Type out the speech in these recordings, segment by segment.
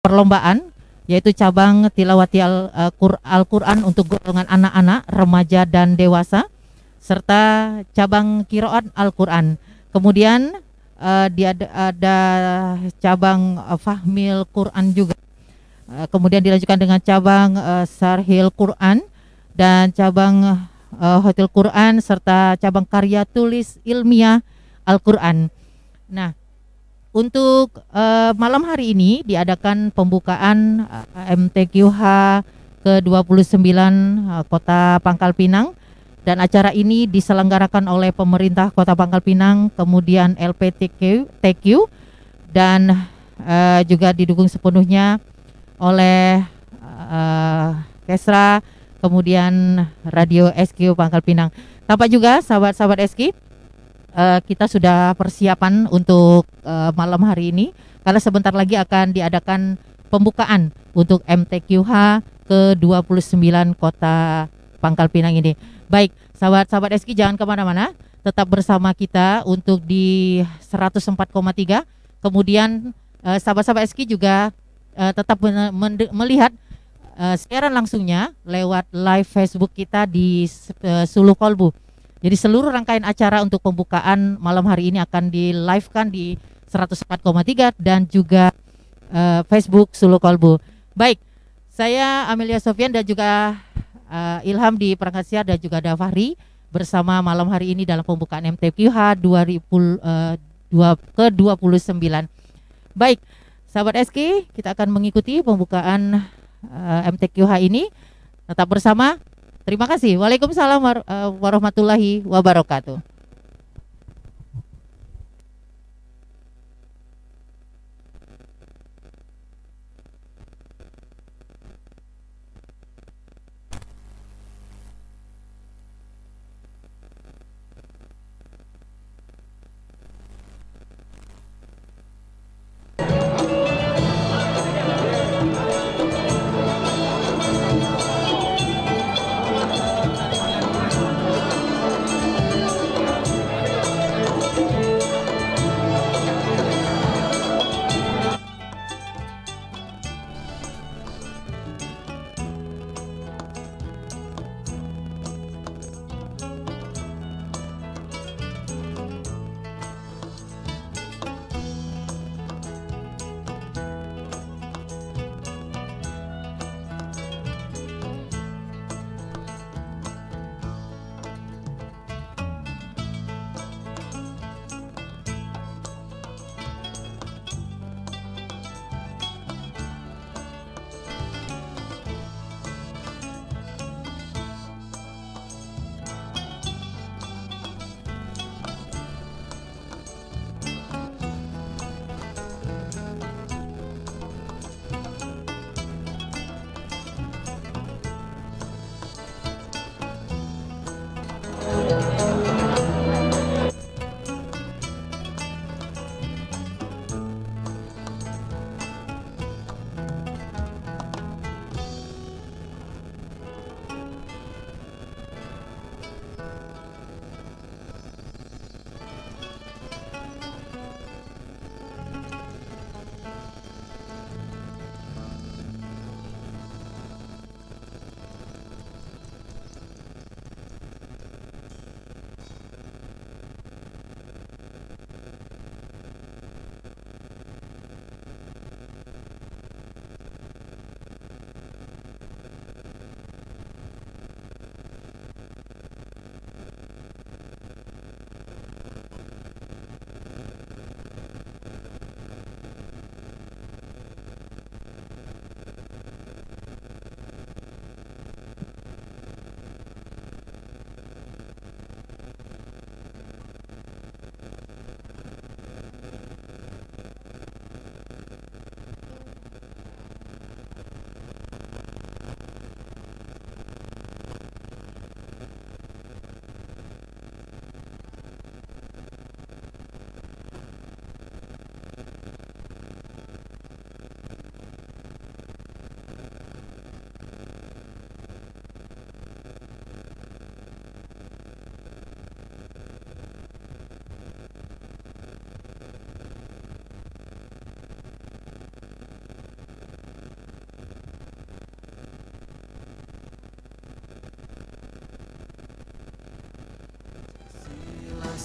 perlombaan, yaitu cabang tilawati Al-Quran untuk golongan anak-anak, remaja dan dewasa, serta cabang qiraat Al-Quran. Kemudian ada cabang fahmil Quran juga. Kemudian dilanjutkan dengan cabang Sarhil Quran dan cabang Hotel Quran serta cabang karya tulis ilmiah Al-Quran. Nah, untuk malam hari ini diadakan pembukaan MTQH ke-29 Kota Pangkal Pinang, dan acara ini diselenggarakan oleh pemerintah Kota Pangkal Pinang, kemudian LPTQ dan juga didukung sepenuhnya oleh Kesra, kemudian Radio SQ Pangkal Pinang. Tampak juga sahabat-sahabat SQ, kita sudah persiapan untuk malam hari ini, karena sebentar lagi akan diadakan pembukaan untuk MTQH ke-29 Kota Pangkal Pinang ini. Baik, sahabat-sahabat SQ jangan kemana-mana, tetap bersama kita untuk di 104,3. Kemudian sahabat-sahabat SQ juga tetap melihat siaran langsungnya lewat live Facebook kita di Sulu Kolbu. Jadi seluruh rangkaian acara untuk pembukaan malam hari ini akan di live-kan di 104,3 dan juga Facebook Sulu Kolbu. Baik, saya Amelia Sofian dan juga Ilham di perangkat siar dan juga ada Fahri bersama malam hari ini dalam pembukaan MTQH ke-29. Baik, sahabat SK, kita akan mengikuti pembukaan MTQH ini. Tetap bersama. Terima kasih. Waalaikumsalam warahmatullahi wabarakatuh.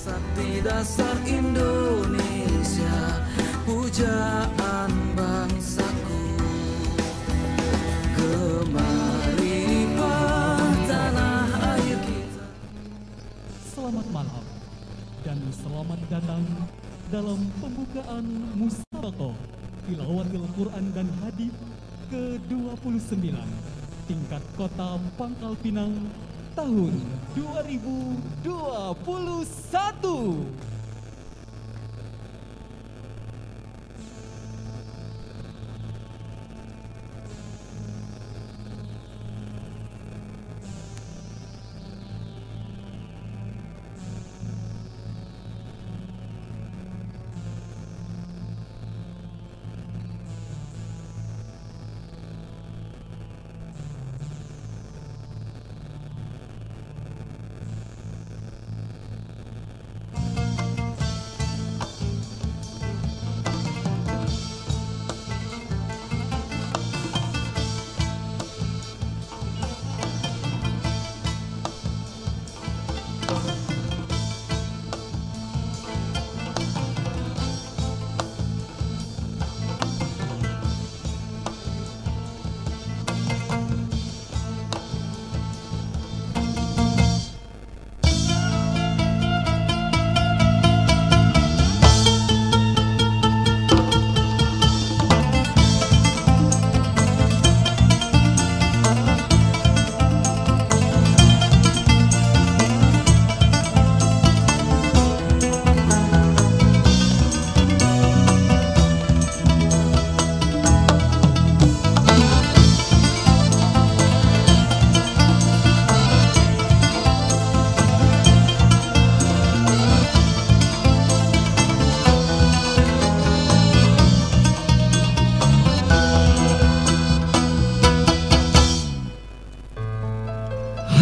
Sakti dasar Indonesia, pujaan bangsaku. Kemarilah tanah air kita. Selamat malam dan selamat datang dalam pembukaan Musabaqah Tilawatil Quran dan Hadis ke-29 tingkat Kota Pangkal Pinang tahun 2021.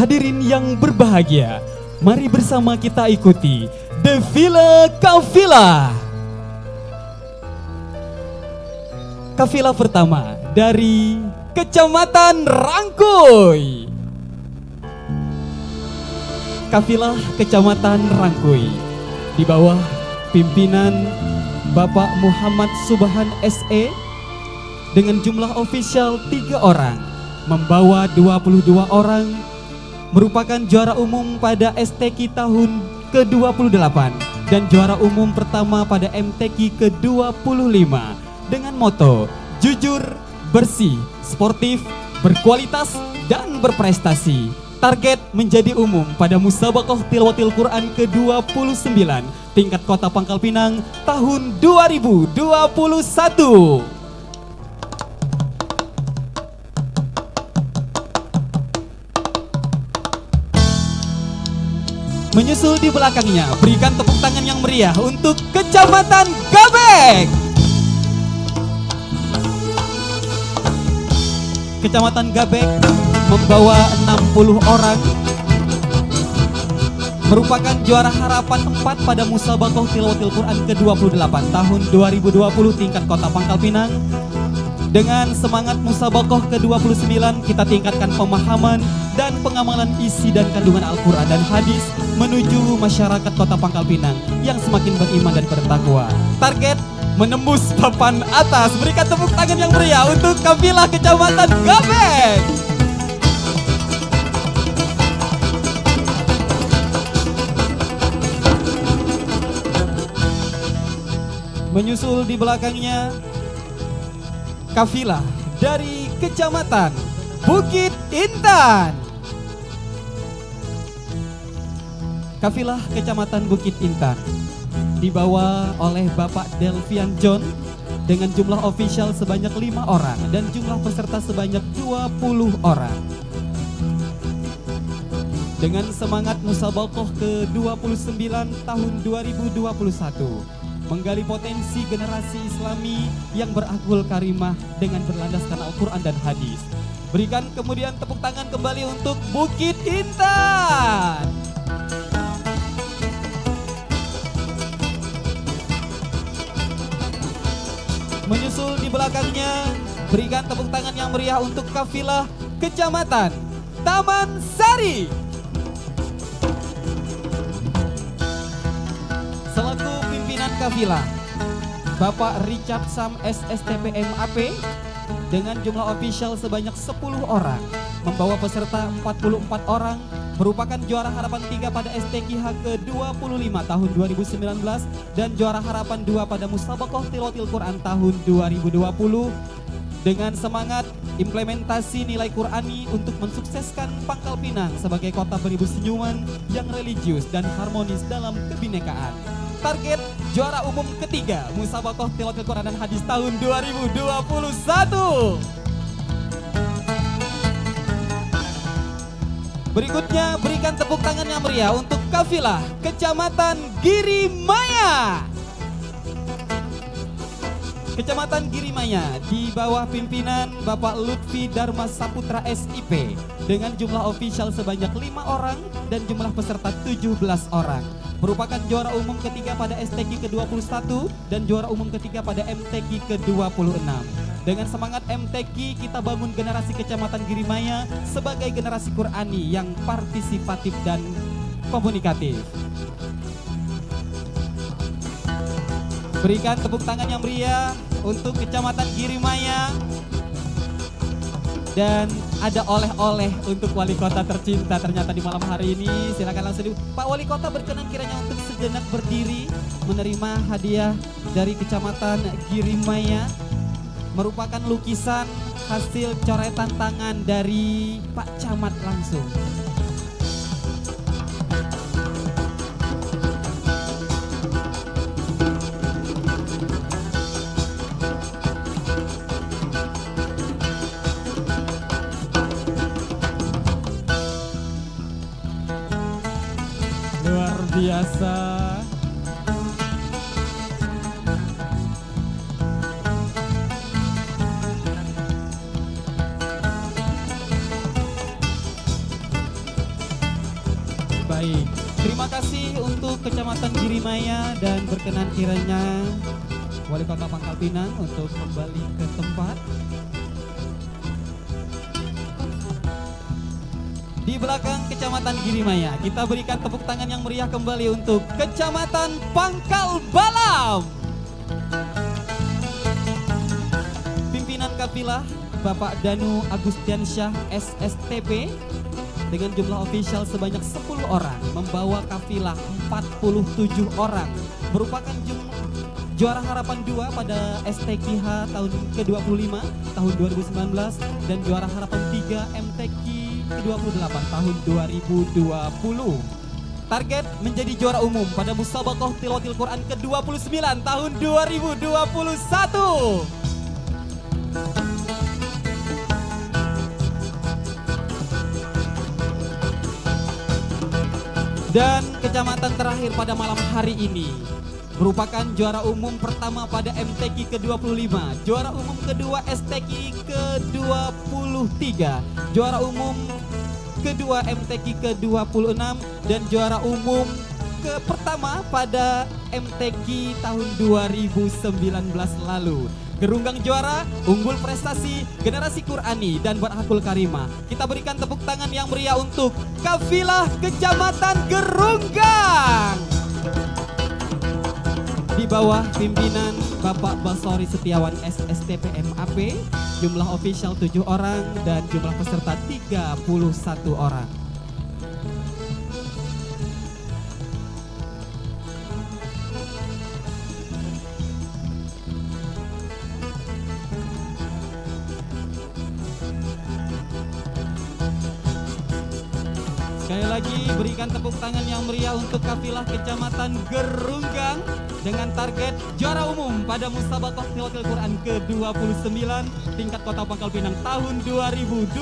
Hadirin yang berbahagia, mari bersama kita ikuti Defile Kafilah. Kafilah pertama dari Kecamatan Rangkuy. Kafilah Kecamatan Rangkuy di bawah pimpinan Bapak Muhammad Subhan SE dengan jumlah ofisial 3 orang, membawa 22 orang, merupakan juara umum pada STQ tahun ke-28 dan juara umum pertama pada MTQ ke-25 dengan moto jujur, bersih, sportif, berkualitas, dan berprestasi. Target menjadi umum pada Musabaqah Tilawatil Quran ke-29 tingkat Kota Pangkal Pinang tahun 2021. Menyusul di belakangnya, berikan tepuk tangan yang meriah untuk Kecamatan Gabek. Kecamatan Gabek membawa 60 orang, merupakan juara harapan 4 pada Musabaqah Tilawatil Quran ke-28 tahun 2020 tingkat Kota Pangkal Pinang. Dengan semangat Musabaqah ke-29, kita tingkatkan pemahaman dan pengamalan isi dan kandungan Al-Quran dan hadis menuju masyarakat Kota Pangkal Pinang yang semakin beriman dan bertakwa. Target menembus papan atas. Berikan tepuk tangan yang meriah untuk Kafilah Kecamatan Gabek. Menyusul di belakangnya Kafilah dari Kecamatan Bukit Intan. Kafilah Kecamatan Bukit Intan dibawa oleh Bapak Delvian John dengan jumlah ofisial sebanyak 5 orang dan jumlah peserta sebanyak 20 orang. Dengan semangat Musabaqah ke-29 tahun 2021, menggali potensi generasi Islami yang berakhlak karimah dengan berlandaskan Al-Quran dan hadis. Berikan kemudian tepuk tangan kembali untuk Bukit Intan. Menyusul di belakangnya, berikan tepuk tangan yang meriah untuk Kafilah Kecamatan Taman Sari. kafilah Bapak Richard Sam SSTP MAP dengan jumlah official sebanyak 10 orang, membawa peserta 44 orang, merupakan juara harapan 3 pada STQH ke-25 tahun 2019 dan juara harapan 2 pada Musabaqah Tilawatil Quran tahun 2020 dengan semangat implementasi nilai Qurani untuk mensukseskan Pangkal Pinang sebagai kota beribu senyuman yang religius dan harmonis dalam kebinekaan. Target juara umum ketiga Musabaqah Tilawatil Quran dan Hadis tahun 2021. Berikutnya berikan tepuk tangan yang meriah untuk kafilah Kecamatan Girimaya. Kecamatan Girimaya di bawah pimpinan Bapak Lutfi Dharma Saputra SIP dengan jumlah official sebanyak 5 orang dan jumlah peserta 17 orang. Merupakan juara umum ketiga pada STQ ke-21 dan juara umum ketiga pada MTQ ke-26. Dengan semangat MTQ kita bangun generasi Kecamatan Girimaya sebagai generasi Qurani yang partisipatif dan komunikatif. Berikan tepuk tangan yang meriah untuk Kecamatan Girimaya. Dan ada oleh-oleh untuk wali kota tercinta ternyata di malam hari ini. Silakan langsung Pak Wali Kota berkenan kiranya untuk sejenak berdiri menerima hadiah dari Kecamatan Girimaya. Merupakan lukisan hasil coretan tangan dari Pak Camat langsung. Luar biasa. Baik, terima kasih untuk Kecamatan Girimaya dan berkenan kiranya Wali Kota Pangkal Pinang untuk kembali ke tempat. Di belakang Kecamatan Girimaya, kita berikan tepuk tangan yang meriah kembali untuk Kecamatan Pangkal Balam. Pimpinan kafilah Bapak Danu Agustiansyah SSTP dengan jumlah official sebanyak 10 orang, membawa kafilah 47 orang, merupakan juara harapan 2 pada STQH tahun ke-25 tahun 2019 dan juara harapan 3 MTQ ke-28 tahun 2020. Target menjadi juara umum pada Musabaqah Tilawatil Quran ke-29 tahun 2021. Dan kecamatan terakhir pada malam hari ini merupakan juara umum pertama pada MTQ ke-25, juara umum kedua STQ ke-23, juara umum kedua MTQ ke-26 dan juara umum pertama pada MTQ tahun 2019 lalu. Gerunggang juara, unggul prestasi, generasi Qurani dan berakhlakul karimah. Kita berikan tepuk tangan yang meriah untuk kafilah Kecamatan Gerunggang. Di bawah pimpinan Bapak Basori Setiawan SSTP MAP, jumlah official 7 orang dan jumlah peserta 31 orang. Sekali lagi berikan tepuk tangan yang meriah untuk kafilah Kecamatan Gerunggang dengan target juara umum pada Musabaqah Tilawatil Quran ke-29 tingkat Kota Pangkal Pinang tahun 2021.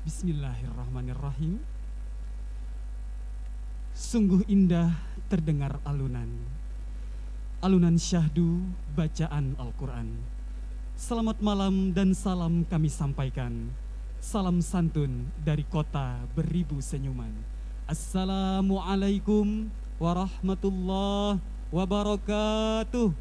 Bismillahirrahmanirrahim. Sungguh indah terdengar alunan syahdu bacaan Al-Quran. Selamat malam dan salam kami sampaikan. Salam santun dari kota beribu senyuman. Assalamualaikum warahmatullahi wabarakatuh.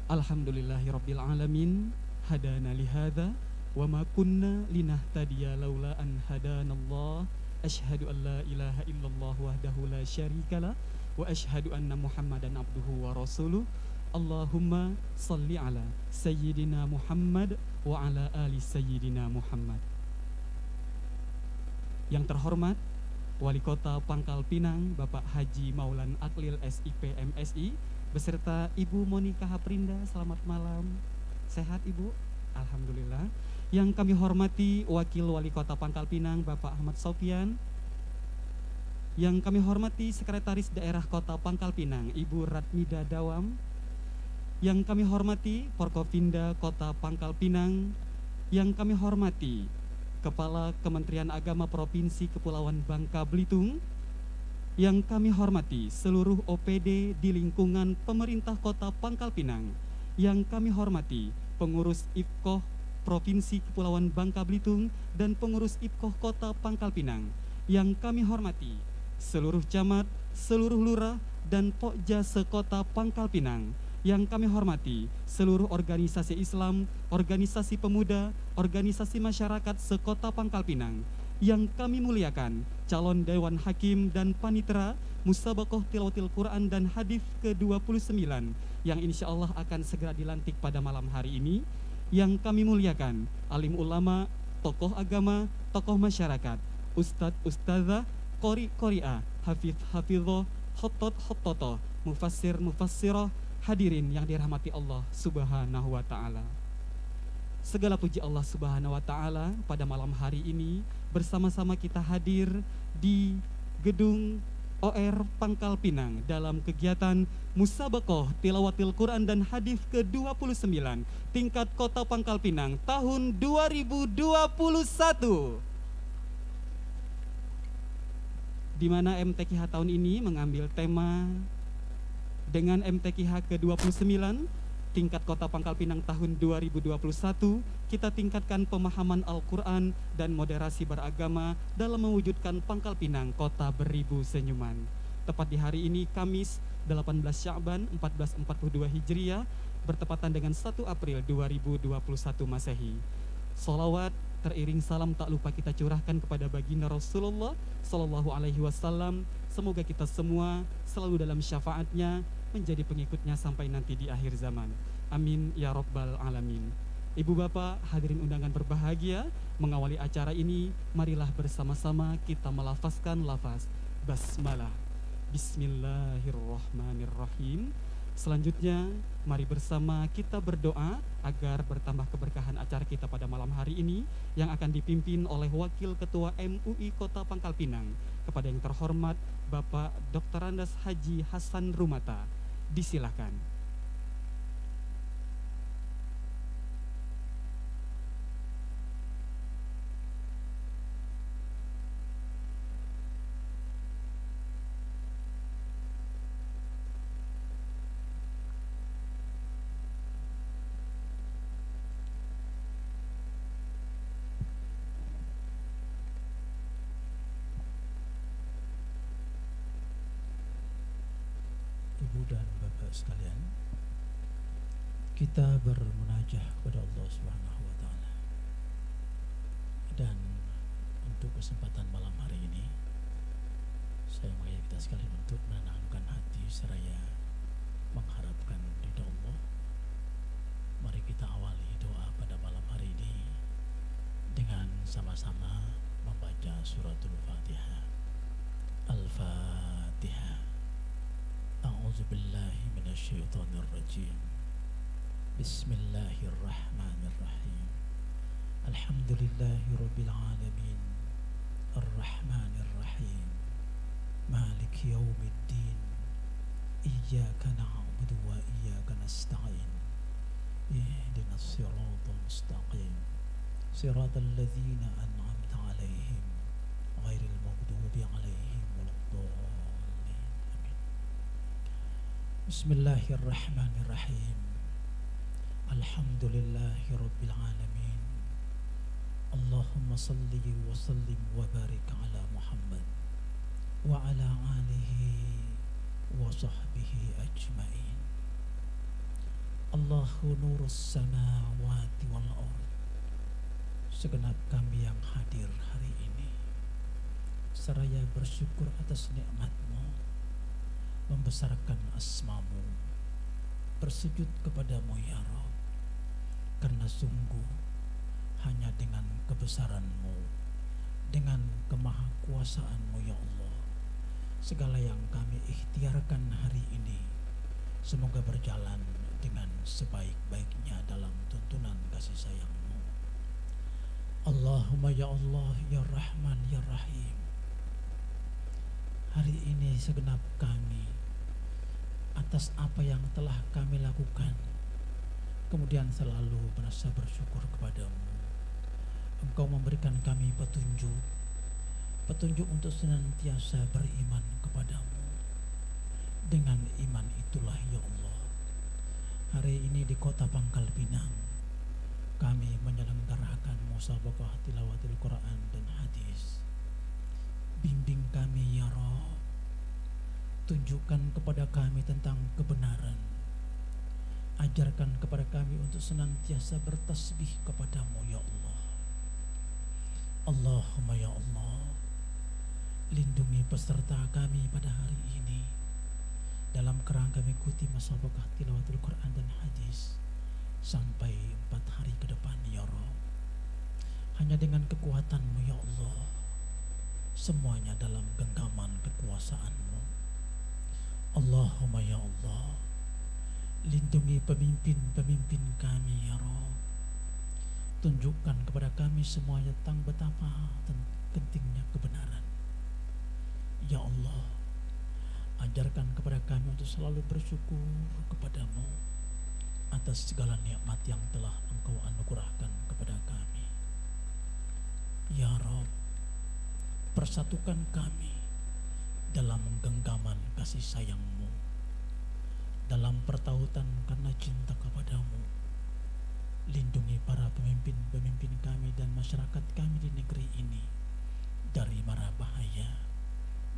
Alhamdulillahirabbil alamin. Hadana lihada wa ma kunna linahtadiya laula an hadanallah. Asyhadu an la ilaha illallah wahdahu la syarikalah wa asyhadu anna Muhammadan abduhu wa rasuluh. Allahumma salli ala sayyidina Muhammad wa ala ali sayyidina Muhammad. Yang terhormat Wali Kota Pangkal Pinang Bapak Haji Maulan Aklil SIP MSI beserta Ibu Monika Haprinda, selamat malam. Sehat Ibu? Alhamdulillah. Yang kami hormati Wakil Wali Kota Pangkal Pinang Bapak Ahmad Sofian. Yang kami hormati Sekretaris Daerah Kota Pangkal Pinang Ibu Ratmida Dawam. Yang kami hormati Forkopimda Kota Pangkal Pinang. Yang kami hormati Kepala Kementerian Agama Provinsi Kepulauan Bangka Belitung. Yang kami hormati seluruh OPD di lingkungan pemerintah Kota Pangkal Pinang. Yang kami hormati pengurus IPKOH Provinsi Kepulauan Bangka Belitung dan pengurus IPKOH Kota Pangkal Pinang. Yang kami hormati seluruh camat, seluruh lurah dan pokja sekota Pangkal Pinang. Yang kami hormati seluruh organisasi Islam, organisasi pemuda, organisasi masyarakat sekota Pangkal Pinang. Yang kami muliakan calon Dewan Hakim dan Panitera Musabakoh Tilawatil Quran dan Hadis ke-29 yang insya Allah akan segera dilantik pada malam hari ini. Yang kami muliakan alim ulama, tokoh agama, tokoh masyarakat, ustadz ustadzah, qori qori'ah, hafidh hafidhoh, khotot khototoh, mufassir mufassiroh, hadirin yang dirahmati Allah Subhanahu wa ta'ala. Segala puji Allah Subhanahu wa ta'ala pada malam hari ini bersama-sama kita hadir di Gedung OR Pangkal Pinang dalam kegiatan Musabakoh Tilawatil Quran dan Hadis ke-29 tingkat Kota Pangkal Pinang tahun 2021, di mana MTQH tahun ini mengambil tema dengan MTQH ke-29 tingkat Kota Pangkal Pinang tahun 2021, kita tingkatkan pemahaman Al-Quran dan moderasi beragama dalam mewujudkan Pangkal Pinang Kota Beribu Senyuman. Tepat di hari ini Kamis 18 Sya'ban 1442 Hijriah bertepatan dengan 1 April 2021 Masehi. Sholawat teriring salam tak lupa kita curahkan kepada baginda Rasulullah Sallallahu Alaihi Wasallam. Semoga kita semua selalu dalam syafaatnya menjadi pengikutnya sampai nanti di akhir zaman. Amin ya Rabbal Alamin. Ibu bapak hadirin undangan berbahagia, mengawali acara ini marilah bersama-sama kita melafazkan lafaz basmalah. Bismillahirrahmanirrahim. Selanjutnya mari bersama kita berdoa agar bertambah keberkahan acara kita pada malam hari ini yang akan dipimpin oleh Wakil Ketua MUI Kota Pangkal Pinang kepada yang terhormat Bapak Dr. Andes Haji Hasan Rumata. Disilahkan. Ibu dan Bapak sekalian, kita bermunajah kepada Allah Subhanahu wa taala. Dan untuk kesempatan malam hari ini, saya mengajak kita sekalian untuk menenangkan hati seraya mengharapkan ridha Allah. Mari kita awali doa pada malam hari ini dengan sama-sama membaca suratul Fatihah. Al-Fatihah. A'udzu billahi minasyaitonir rajim. Bismillahirrahmanirrahim. Alhamdulillahirabbil alamin. Arrahmanir rahim. Maliki yaumiddin. Iyyaka na'budu wa iyyaka nasta'in. اهدنا الصراط المستقيم صراط الذين أنعمت عليهم غير المغضوب عليهم ولا الضالين آمين. بسم الله الرحمن الرحيم. الحمد لله رب العالمين. اللهم صل وسلم وبارك على محمد وعلى آله وصحبه أجمعين. Allahu nurus samawati wal ard. Segenap kami yang hadir hari ini seraya bersyukur atas nikmat-Mu, membesarkan asma-Mu, bersujud kepadamu ya Rabb, karena sungguh hanya dengan kebesaran-Mu, dengan kemahakuasaan-Mu ya Allah, segala yang kami ikhtiarkan hari ini semoga berjalan dengan sebaik-baiknya dalam tuntunan kasih sayang-Mu. Allahumma ya Allah, ya Rahman, ya Rahim. Hari ini segenap kami atas apa yang telah kami lakukan, kemudian selalu merasa bersyukur kepadamu. Engkau memberikan kami petunjuk untuk senantiasa beriman kepadamu. Dengan iman itulah ya Allah, hari ini di kota Pangkal Pinang kami menyelenggarakan musabaqah tilawatil Quran dan hadis. Bimbing kami ya Rabb, tunjukkan kepada kami tentang kebenaran, ajarkan kepada kami untuk senantiasa bertasbih kepadamu ya Allah. Allahumma ya Allah, lindungi peserta kami pada hari ini dalam kerangka mengikuti musabaqah tilawatul Quran dan hadis sampai 4 hari ke depan ya Rabb. Hanya dengan kekuatan-Mu ya Allah, semuanya dalam genggaman kekuasaan-Mu. Allahumma ya Allah, lindungi pemimpin-pemimpin kami ya Rabb. Tunjukkan kepada kami semuanya tentang betapa pentingnya kebenaran. Ya Allah, ajarkan kepada kami untuk selalu bersyukur kepadamu atas segala nikmat yang telah Engkau anugerahkan kepada kami. Ya Rabb, persatukan kami dalam genggaman kasih sayang-Mu, dalam pertautan karena cinta kepadamu. Lindungi para pemimpin-pemimpin kami dan masyarakat kami di negeri ini dari mara bahaya,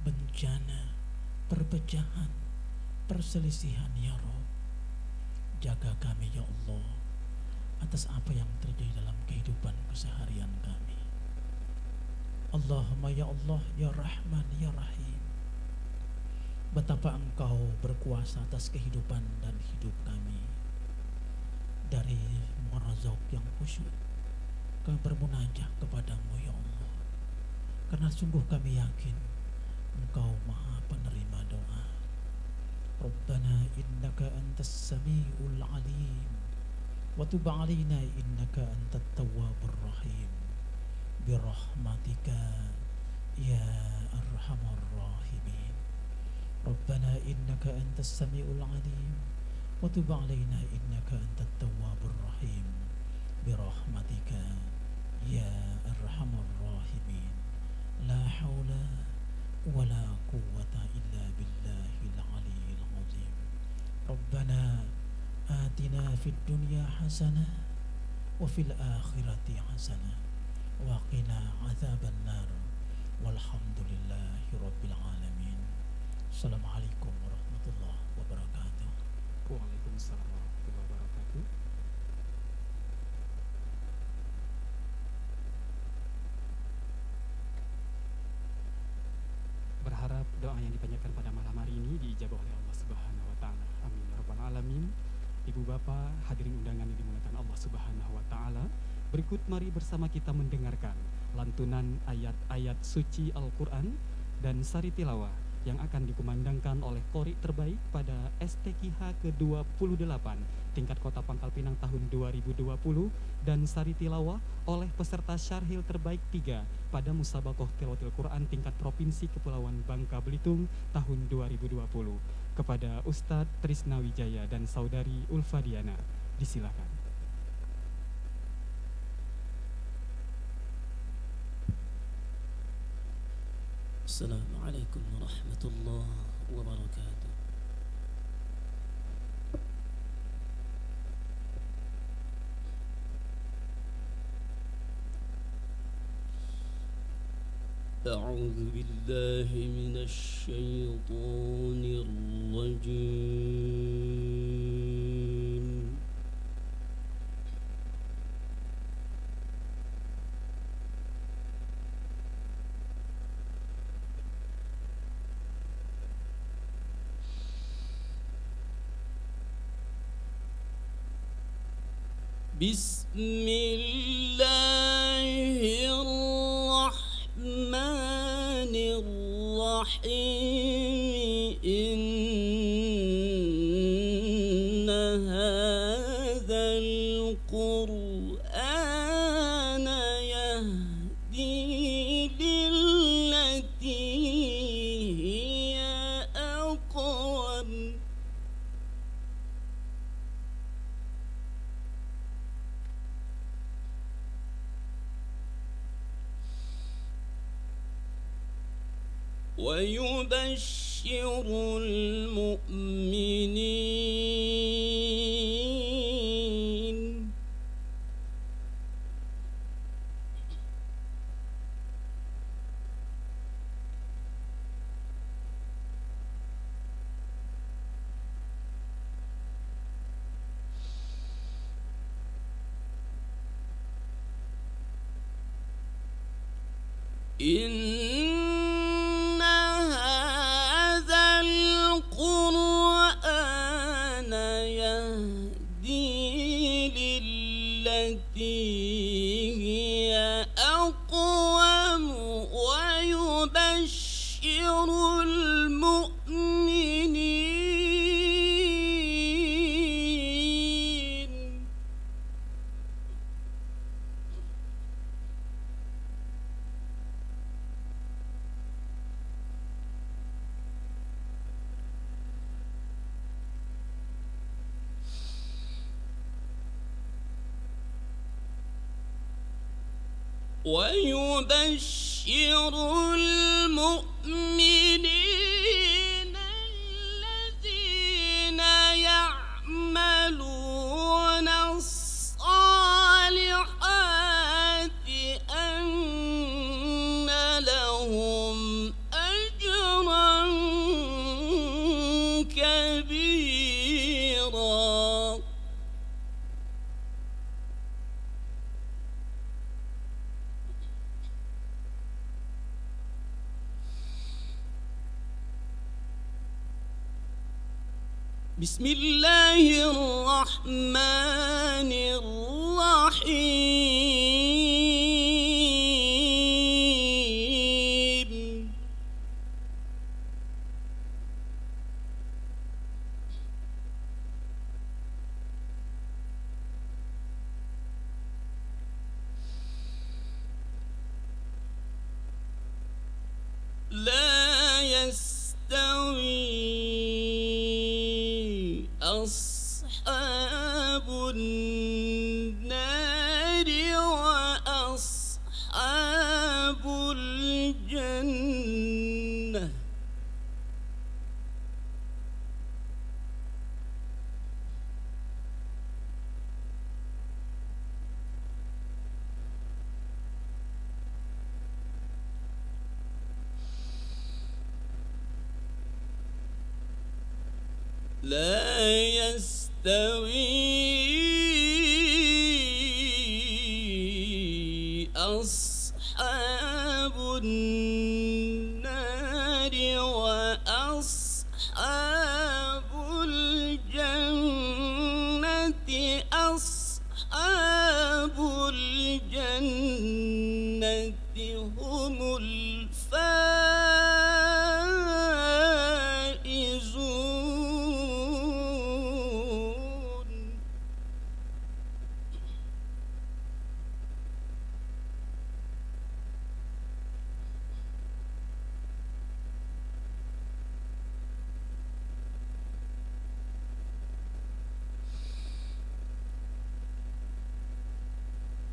bencana, perpecahan, perselisihan ya Rabb. Jaga kami ya Allah atas apa yang terjadi dalam kehidupan keseharian kami. Allahumma ya Allah, ya Rahman, ya Rahim. Betapa Engkau berkuasa atas kehidupan dan hidup kami. Dari murazak yang khusyuk, kami bermunajah kepadamu ya Allah, karena sungguh kami yakin Engkau maha penerima doa. Rabbana innaka antas sami'ul alim wa tub alaina innaka antat tawwabur rahim birahmatika ya arhamar rahimin. Rabbana innaka antas sami'ul alim wa tub alaina innaka antat tawwabur rahim birahmatika ya arhamar rahimin. La haula ولا قوة إلا بالله العلي العظيم. ربنا آتنا في الدنيا حسنة وفي الآخرة حسنة وقنا عذاب النار والحمد لله رب العالمين. السلام عليكم ورحمة الله وبركاته. Waalaikumsalam warahmatullahi wabarakatuh. Berharap doa yang dipanjatkan pada malam hari ini diijabah oleh Allah Subhanahu wa taala. Amin ya rabbal alamin. Ibu bapak, hadirin undangan yang dimuliakan Allah Subhanahu wa taala. Berikut mari bersama kita mendengarkan lantunan ayat-ayat suci Al-Qur'an dan sari tilawah yang akan dikumandangkan oleh qori terbaik pada STQH ke-28 tingkat Kota Pangkal Pinang tahun 2020 dan sari tilawah oleh peserta syarhil terbaik 3 pada Musabaqah Tilawatil Quran tingkat Provinsi Kepulauan Bangka Belitung tahun 2020 kepada Ustadz Trisna Wijaya dan Saudari Ulfa Diana. Disilakan. السلام عليكم ورحمة الله وبركاته. أعوذ بالله من الشيطان الرجيم. بسم الله الرحمن الرحيم. إن هذا القرآن يهدي للتي هي أقوم. ويبشر المؤمنين إن هذا القرآن يهدي للتي هي أقوم ويبشر المؤمنين الذين يعملون الصالحات أن لهم أجرا كبيرا. بسم الله الرحمن الرحيم. لا يستوي أصحاب النار وأصحاب الجنة. لا يستوي أصحاب النار وأصحاب الجنة. أصحاب الجنة هم الفائزون.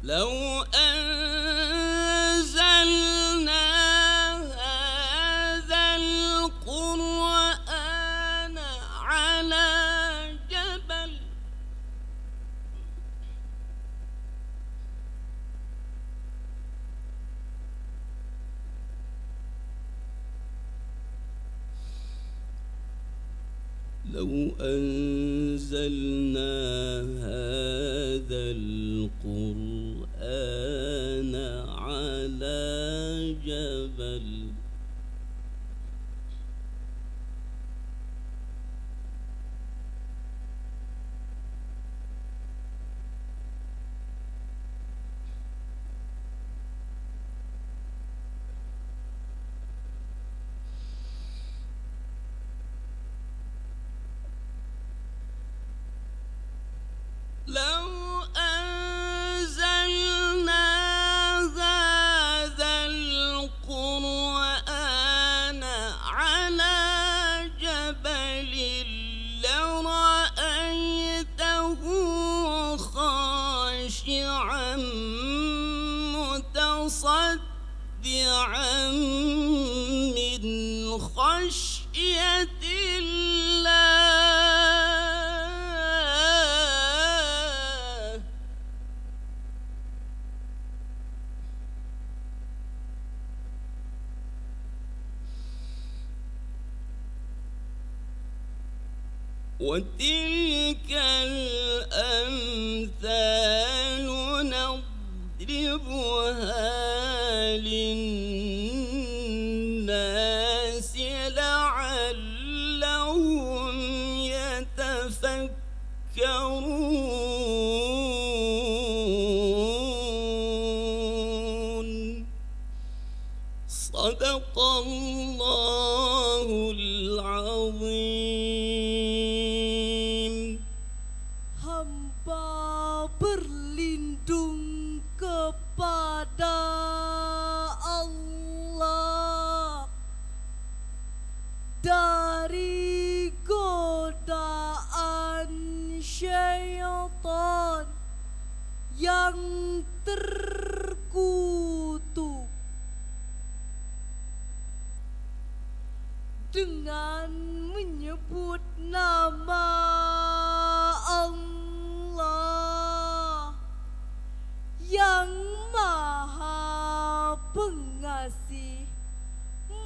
لو أنزلنا لو أنزلنا هذا القرآن على جبل لو أنزلنا هذا القرآن على جبل لرأيته خاشعا متصدعا من خشية الله وتلك الأمثال نضربها للناس لعلهم يتفكرون صدق الله العظيم. Hamba berlindung kepada Allah dari godaan syaitan yang terkutuk dengan menyebut nama Allah yang Maha Pengasih,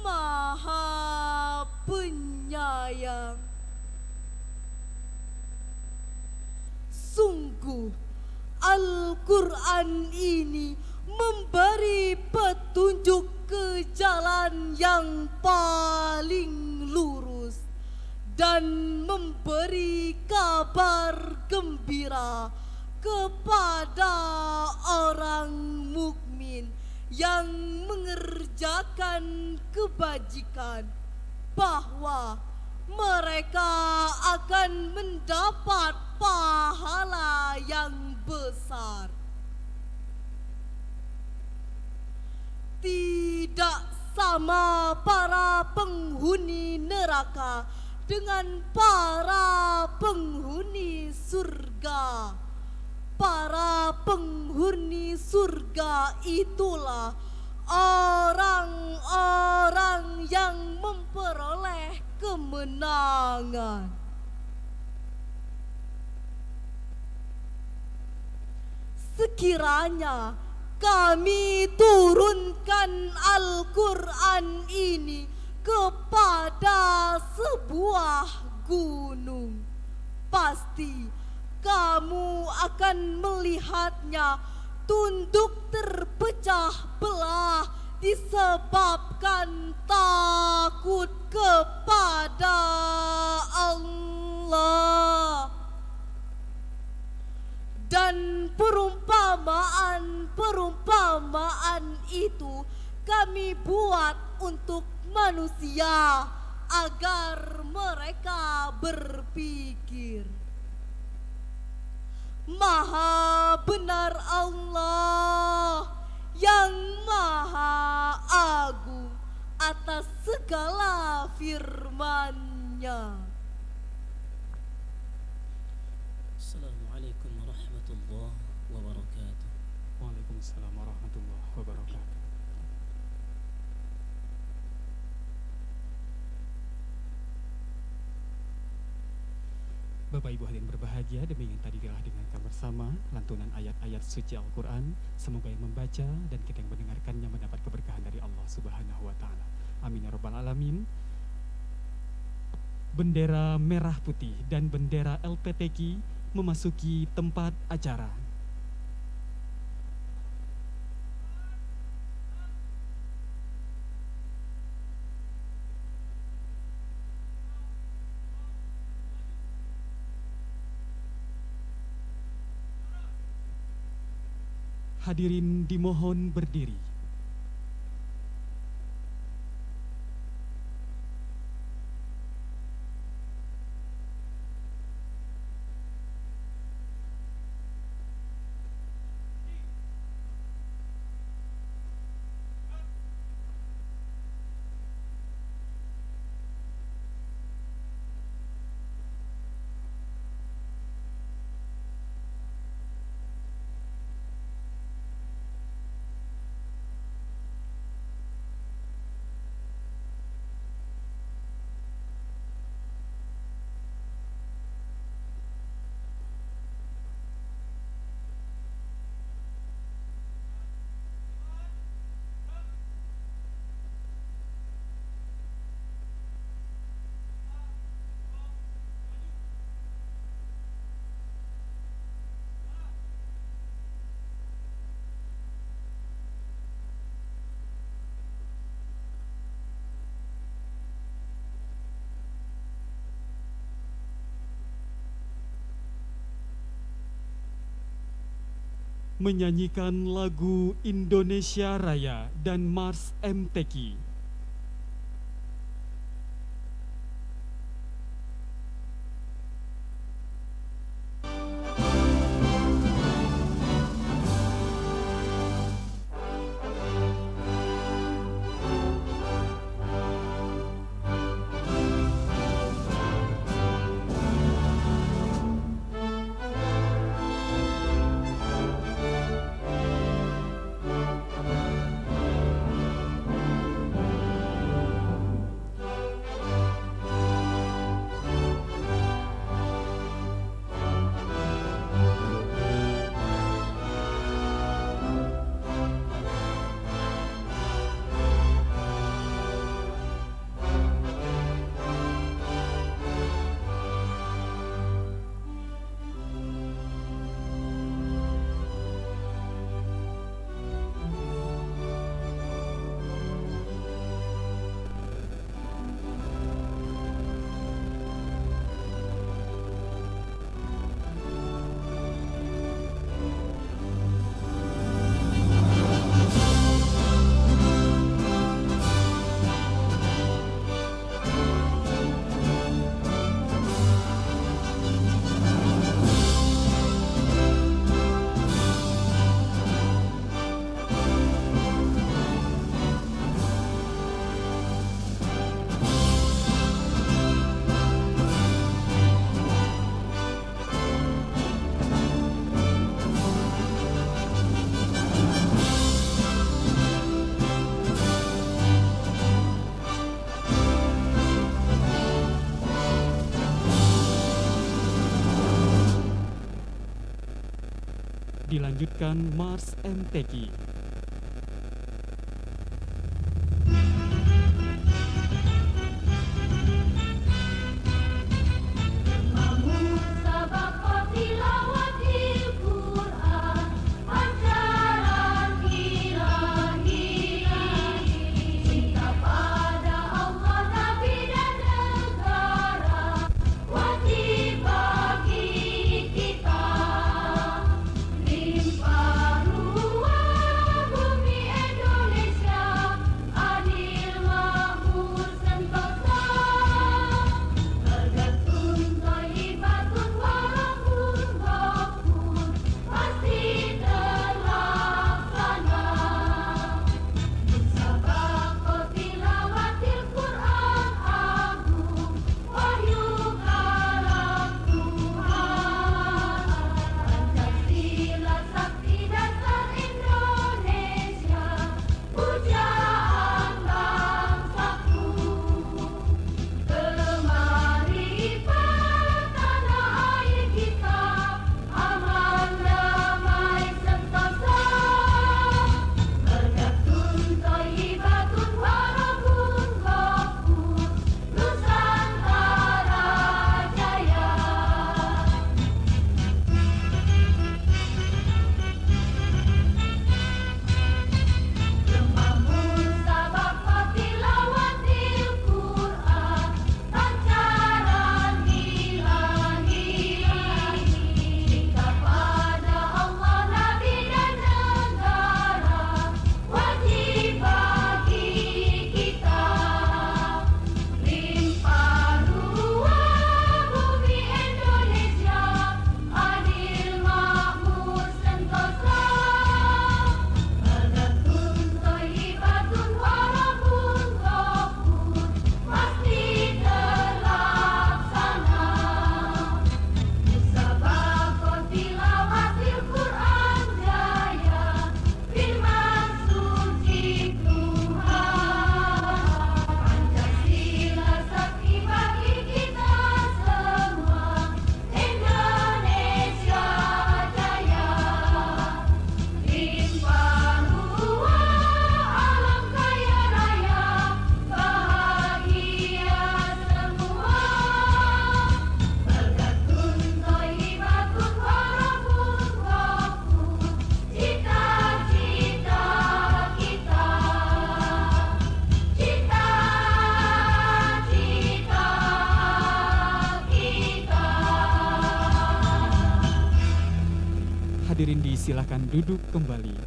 Maha Penyayang. Sungguh Al-Quran ini memberi petunjuk ke jalan yang paling lurus dan memberi kabar gembira kepada orang mukmin yang mengerjakan kebajikan bahwa mereka akan mendapat pahala yang besar. Tidak sama para penghuni neraka dengan para penghuni surga. Para penghuni surga itulah orang-orang yang memperoleh kemenangan. Sekiranya kami turunkan Al-Quran ini kepada sebuah gunung, pasti kamu akan melihatnya tunduk terpecah belah disebabkan takut kepada Allah. Dan perumpamaan itu kami buat untuk manusia agar mereka berpikir. Maha benar Allah yang maha agung atas segala firman-Nya. Assalamualaikum warahmatullahi wabarakatuh. Waalaikumsalam warahmatullahi wabarakatuh. Bapak Ibu hadirin berbahagia, demikian tadi telah dengarkan bersama lantunan ayat-ayat suci Al-Quran. Semoga yang membaca dan kita yang mendengarkannya mendapat keberkahan dari Allah Subhanahu wa Ta'ala. Amin ya Rabbal Alamin. bendera merah putih dan bendera LPTQ memasuki tempat acara. Hadirin dimohon berdiri. Menyanyikan lagu Indonesia Raya dan Mars MTQ. Dilanjutkan Mars MTQ. Limpah ruah hadirin disilahkan duduk kembali.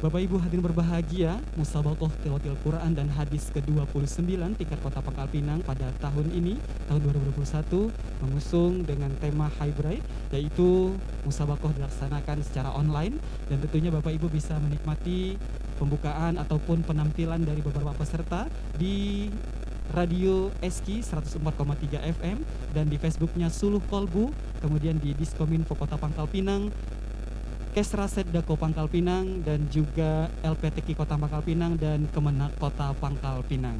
Bapak Ibu hadirin berbahagia, Musabaqah Tilawatil Quran dan Hadis ke-29 tingkat Kota Pangkal Pinang pada tahun ini, tahun 2021, mengusung dengan tema hybrid, yaitu Musabaqah dilaksanakan secara online, dan tentunya Bapak Ibu bisa menikmati pembukaan ataupun penampilan dari beberapa peserta di Radio Eski 104,3 FM dan di Facebooknya Suluh Kolbu, kemudian di Diskominfo Kota Pangkal Pinang, Kesra Setdako Pangkal Pinang, dan juga LPTK Kota Pangkal Pinang dan Kemenak Kota Pangkal Pinang.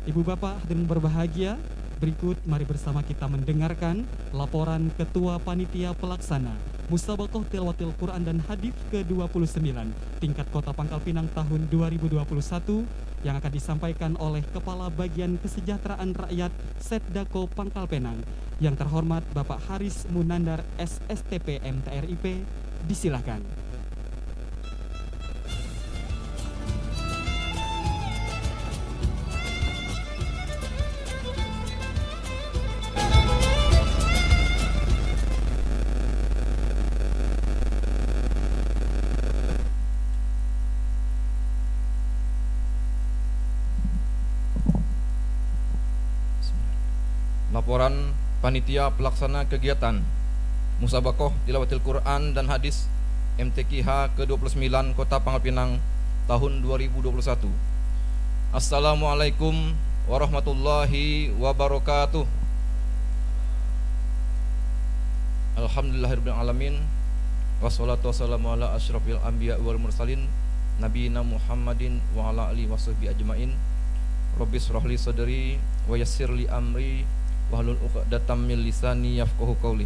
Ibu Bapak hadirin berbahagia, berikut mari bersama kita mendengarkan laporan Ketua Panitia Pelaksana Musabaqah Tilawatil Quran dan Hadis ke-29 tingkat Kota Pangkal Pinang tahun 2021 yang akan disampaikan oleh Kepala Bagian Kesejahteraan Rakyat Setdako Pangkal Pinang yang terhormat Bapak Haris Munandar SSTP MTRIP. Disilahkan. Laporan Panitia Pelaksana Kegiatan Musabaqah Tilawatil Quran dan Hadis MTQH ke-29 Kota Pangkal Pinang tahun 2021. Assalamualaikum warahmatullahi wabarakatuh. Alhamdulillahirabbil alamin. Wassalatu wassalamu ala asyrafil anbiya wal mursalin nabiyina Muhammadin wa ala alihi washabbihi ajmain. Rabbi shrahli sadri wa yassirli amri wahlul 'uqdatam min lisani yafqahu qawli.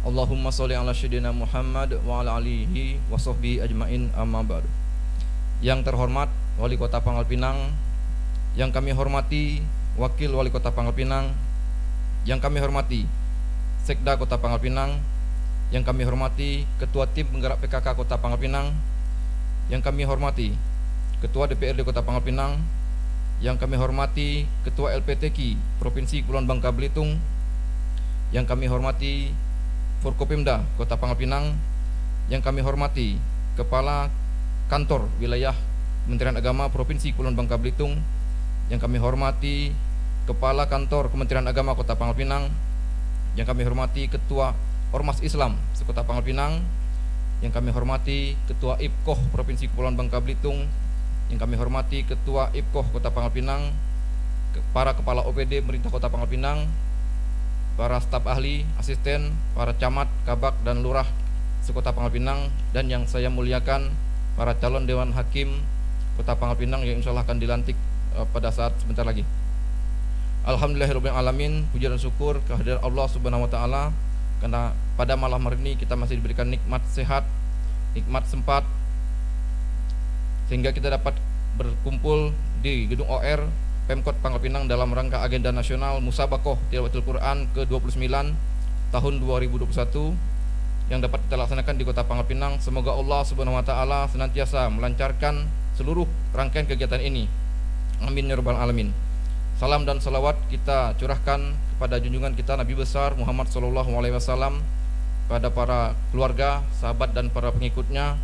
Allahumma sholli ala sayyidina Muhammad wa ala alihi washabbihi ajmain, amma ba'du. Yang terhormat Wali Kota Pangkal Pinang, yang kami hormati Wakil Wali Kota Pangkal Pinang, yang kami hormati Sekda Kota Pangkal Pinang, yang kami hormati Ketua Tim Penggerak PKK Kota Pangkal Pinang, yang kami hormati Ketua DPRD Kota Pangkal Pinang, yang kami hormati Ketua LPTK Provinsi Kepulauan Bangka Belitung, yang kami hormati Forkopimda Kota Pangkal Pinang, yang kami hormati Kepala Kantor Wilayah Kementerian Agama Provinsi Kepulauan Bangka Belitung, yang kami hormati Kepala Kantor Kementerian Agama Kota Pangkal Pinang, yang kami hormati Ketua Ormas Islam Sekota Pangkal Pinang, yang kami hormati Ketua IPKOH Provinsi Kepulauan Bangka Belitung, yang kami hormati Ketua IPKOH Kota Pangkal Pinang, para Kepala OPD Pemerintah Kota Pangkal Pinang, para staf ahli, asisten, para camat, kabak, dan lurah sekota Pangkal Pinang, dan yang saya muliakan para calon Dewan Hakim Kota Pangkal Pinang yang insya Allah akan dilantik pada saat sebentar lagi. Alhamdulillahirabbil alamin, puji dan syukur kehadiran Allah Subhanahu wa taala karena pada malam hari ini kita masih diberikan nikmat sehat, nikmat sempat sehingga kita dapat berkumpul di Gedung OR Pemkot Pangkal Pinang dalam rangka agenda nasional Musabaqah Tilawatil Quran ke-29 tahun 2021 yang dapat kita laksanakan di Kota Pangkal Pinang. Semoga Allah Subhanahu wa taala senantiasa melancarkan seluruh rangkaian kegiatan ini. Amin ya rabbal alamin. Salam dan salawat kita curahkan kepada junjungan kita Nabi besar Muhammad sallallahu alaihi wasallam, pada para keluarga, sahabat dan para pengikutnya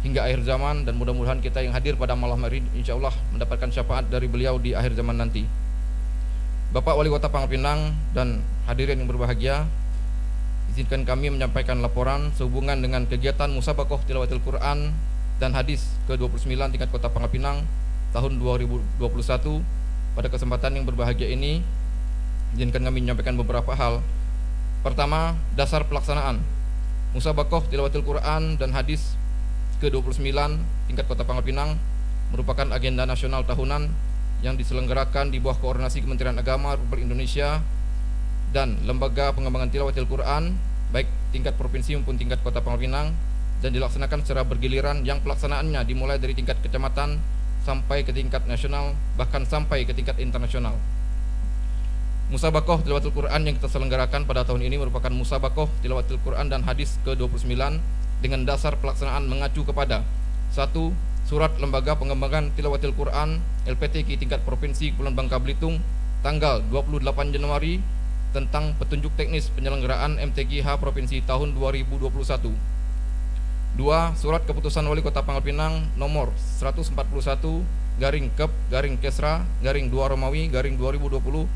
hingga akhir zaman, dan mudah-mudahan kita yang hadir pada malam hari ini insya Allah mendapatkan syafaat dari beliau di akhir zaman nanti. Bapak Wali Kota Pangkal Pinang dan hadirin yang berbahagia, izinkan kami menyampaikan laporan sehubungan dengan kegiatan Musabaqah Tilawatil Quran dan Hadis ke-29 tingkat Kota Pangkal Pinang tahun 2021. Pada kesempatan yang berbahagia ini, izinkan kami menyampaikan beberapa hal. Pertama, dasar pelaksanaan Musabaqah Tilawatil Quran dan Hadis ke-29 tingkat Kota Pangkal Pinang merupakan agenda nasional tahunan yang diselenggarakan di bawah koordinasi Kementerian Agama Republik Indonesia dan Lembaga Pengembangan Tilawatil Quran baik tingkat provinsi maupun tingkat Kota Pangkal Pinang, dan dilaksanakan secara bergiliran yang pelaksanaannya dimulai dari tingkat kecamatan sampai ke tingkat nasional, bahkan sampai ke tingkat internasional. Musabaqah Tilawatil Quran yang kita selenggarakan pada tahun ini merupakan Musabaqah Tilawatil Quran dan Hadis ke-29 dengan dasar pelaksanaan mengacu kepada 1. Surat Lembaga Pengembangan Tilawatil Quran LPTK tingkat Provinsi Kepulauan Bangka Belitung tanggal 28 Januari tentang petunjuk teknis penyelenggaraan MTQH Provinsi tahun 2021. 2. Surat Keputusan Wali Kota Pangkal Pinang nomor 141/Kep/Kesra/2 Romawi /2021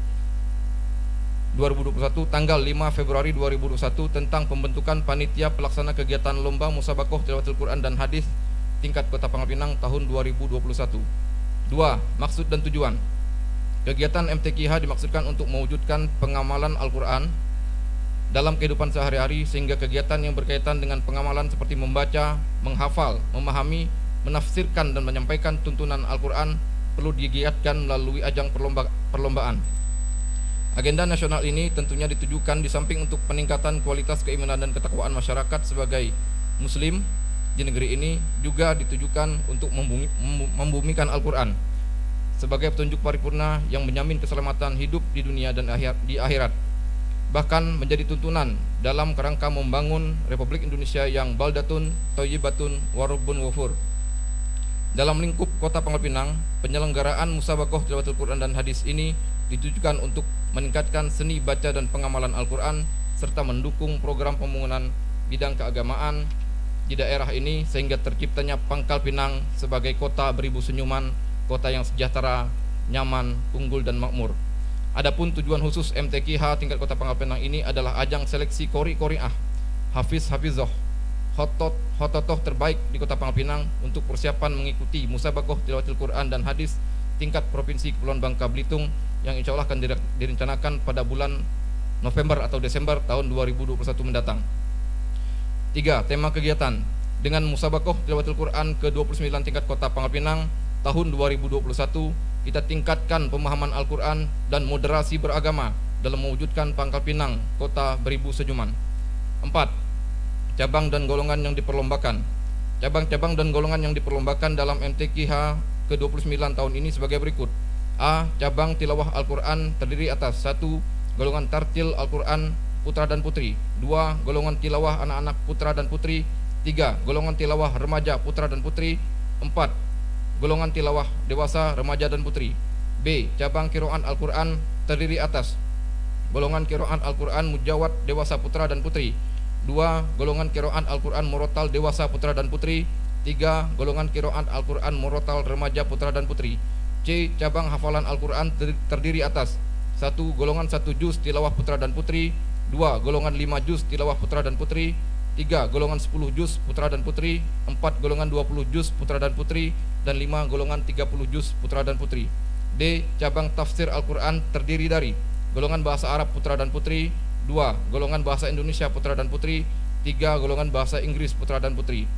tanggal 5 Februari 2021 tentang pembentukan panitia pelaksana kegiatan lomba musabakoh tilawatil Quran dan hadis tingkat Kota Pangkal Pinang tahun 2021. 2. Maksud dan tujuan. Kegiatan MTQH dimaksudkan untuk mewujudkan pengamalan Al-Quran dalam kehidupan sehari-hari, sehingga kegiatan yang berkaitan dengan pengamalan seperti membaca, menghafal, memahami, menafsirkan dan menyampaikan tuntunan Al-Quran perlu digiatkan melalui ajang perlombaan. Agenda nasional ini tentunya ditujukan di samping untuk peningkatan kualitas keimanan dan ketakwaan masyarakat sebagai muslim di negeri ini, juga ditujukan untuk membumikan Al-Quran sebagai petunjuk paripurna yang menjamin keselamatan hidup di dunia dan di akhirat, bahkan menjadi tuntunan dalam kerangka membangun Republik Indonesia yang baldatun, thayyibatun, warubun wafur. Dalam lingkup Kota Pangkal Pinang, penyelenggaraan musabakoh tilawatul Quran dan hadis ini ditujukan untuk meningkatkan seni baca dan pengamalan Al-Quran serta mendukung program pembangunan bidang keagamaan di daerah ini, sehingga terciptanya Pangkal Pinang sebagai kota beribu senyuman, kota yang sejahtera, nyaman, unggul dan makmur. Adapun tujuan khusus MTQH tingkat Kota Pangkal Pinang ini adalah ajang seleksi qori-qori'ah, hafiz-hafizoh, hototoh terbaik di Kota Pangkal Pinang untuk persiapan mengikuti musabakoh tilawatil Quran dan hadis tingkat Provinsi Kepulauan Bangka Belitung yang insya Allah akan direncanakan pada bulan November atau Desember tahun 2021 mendatang. 3. Tema kegiatan. Dengan musabakoh tilawatul Quran ke-29 tingkat Kota Pangkal Pinang tahun 2021, kita tingkatkan pemahaman Al-Quran dan moderasi beragama dalam mewujudkan Pangkal Pinang, kota beribu senyuman. 4. Cabang dan golongan yang diperlombakan. Cabang-cabang dan golongan yang diperlombakan dalam MTQH ke-29 tahun ini sebagai berikut. A. Cabang tilawah Al-Quran terdiri atas 1. Golongan tartil Al-Quran putra dan putri. 2. Golongan tilawah anak-anak putra dan putri. 3. Golongan tilawah remaja putra dan putri. 4. Golongan tilawah dewasa remaja dan putri. B. Cabang kiroan Al-Quran terdiri atas golongan kiroan Al-Quran mujawad dewasa putra dan putri. 2. Golongan kiroan Al-Quran murotal dewasa putra dan putri. 3. Golongan kiroan Al-Quran murotal remaja putra dan putri. C. Cabang hafalan Al-Quran terdiri atas 1. Golongan 1 juz tilawah putra dan putri. 2. Golongan 5 juz tilawah putra dan putri. 3. Golongan 10 juz putra dan putri. 4. Golongan 20 juz putra dan putri. Dan 5. Golongan 30 juz putra dan putri. D. Cabang tafsir Al-Quran terdiri dari golongan bahasa Arab putra dan putri. 2. Golongan bahasa Indonesia putra dan putri. 3. Golongan bahasa Inggris putra dan putri.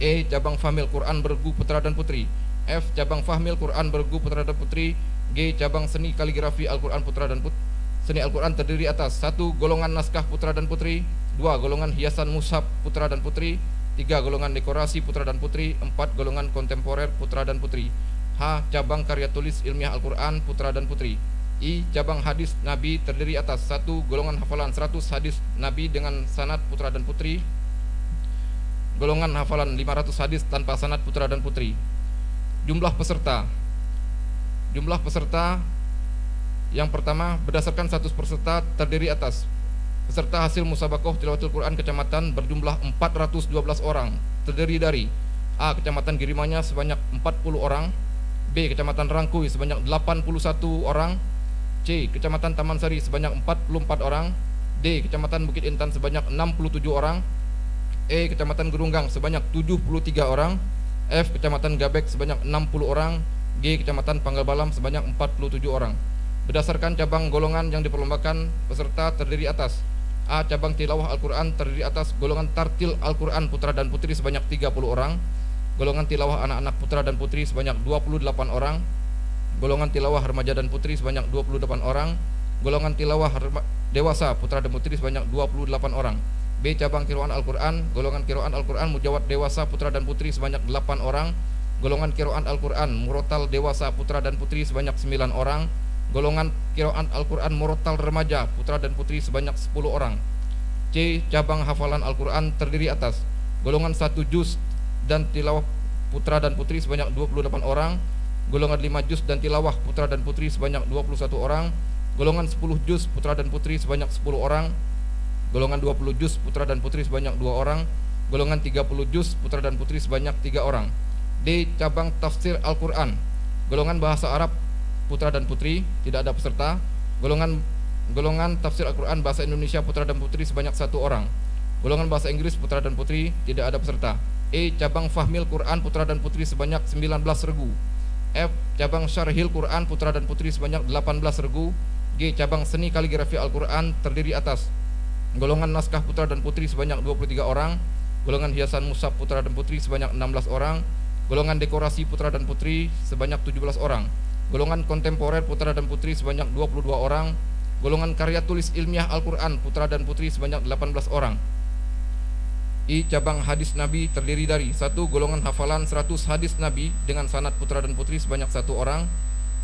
E. Cabang fahmil Quran bergu putra dan putri. F. Cabang fahmil Quran bergu putra dan putri. G. Cabang seni kaligrafi Al-Quran putra dan putri. Seni Al-Quran terdiri atas 1. Golongan naskah putra dan putri. 2. Golongan hiasan mushaf putra dan putri. 3. Golongan dekorasi putra dan putri. 4. Golongan kontemporer putra dan putri. H. Cabang karya tulis ilmiah Al-Quran putra dan putri. I. Cabang hadis Nabi terdiri atas 1. Golongan hafalan 100 hadis Nabi dengan sanad putra dan putri. Golongan hafalan 500 hadis tanpa sanad putra dan putri. Jumlah peserta. Jumlah peserta yang pertama berdasarkan status peserta terdiri atas peserta hasil musabakoh tilawatul Quran kecamatan berjumlah 412 orang, terdiri dari A. Kecamatan Girimanya sebanyak 40 orang. B. Kecamatan Rangkuy sebanyak 81 orang. C. Kecamatan Taman Sari sebanyak 44 orang. D. Kecamatan Bukit Intan sebanyak 67 orang. E. Kecamatan Gerunggang sebanyak 73 orang. F. Kecamatan Gabek sebanyak 60 orang. G. Kecamatan Panggal Balam sebanyak 47 orang. Berdasarkan cabang golongan yang diperlombakan, peserta terdiri atas A. Cabang tilawah Al-Quran terdiri atas golongan tartil Al-Quran putra dan putri sebanyak 30 orang. Golongan tilawah anak-anak putra dan putri sebanyak 28 orang. Golongan tilawah remaja dan putri sebanyak 28 orang. Golongan tilawah dewasa putra dan putri sebanyak 28 orang. B. Cabang kiroan Al-Quran, golongan kiroan Al-Quran mujawad dewasa putra dan putri sebanyak 8 orang. Golongan kiroan Al-Quran murotal dewasa putra dan putri sebanyak 9 orang. Golongan kiroan Al-Quran murotal remaja putra dan putri sebanyak 10 orang. C. Cabang hafalan Al-Quran terdiri atas golongan 1 juz dan tilawah putra dan putri sebanyak 28 orang. Golongan 5 juz dan tilawah putra dan putri sebanyak 21 orang. golongan 10 juz putra dan putri sebanyak 10 orang, golongan 20 juz putra dan putri sebanyak 2 orang, golongan 30 juz putra dan putri sebanyak 3 orang. D. Cabang tafsir Al-Quran, golongan bahasa Arab putra dan putri tidak ada peserta, golongan tafsir Al-Quran bahasa Indonesia putra dan putri sebanyak 1 orang, golongan bahasa Inggris putra dan putri tidak ada peserta. E. Cabang Fahmil Quran putra dan putri sebanyak 19 regu. F. Cabang Syarhil Quran putra dan putri sebanyak 18 regu. G. Cabang Seni Kaligrafi Al-Quran terdiri atas golongan naskah putra dan putri sebanyak 23 orang, golongan hiasan mushaf putra dan putri sebanyak 16 orang, golongan dekorasi putra dan putri sebanyak 17 orang, golongan kontemporer putra dan putri sebanyak 22 orang, golongan karya tulis ilmiah Al-Quran putra dan putri sebanyak 18 orang. I. Cabang hadis Nabi terdiri dari 1. Golongan hafalan 100 hadis Nabi dengan sanad putra dan putri sebanyak 1 orang,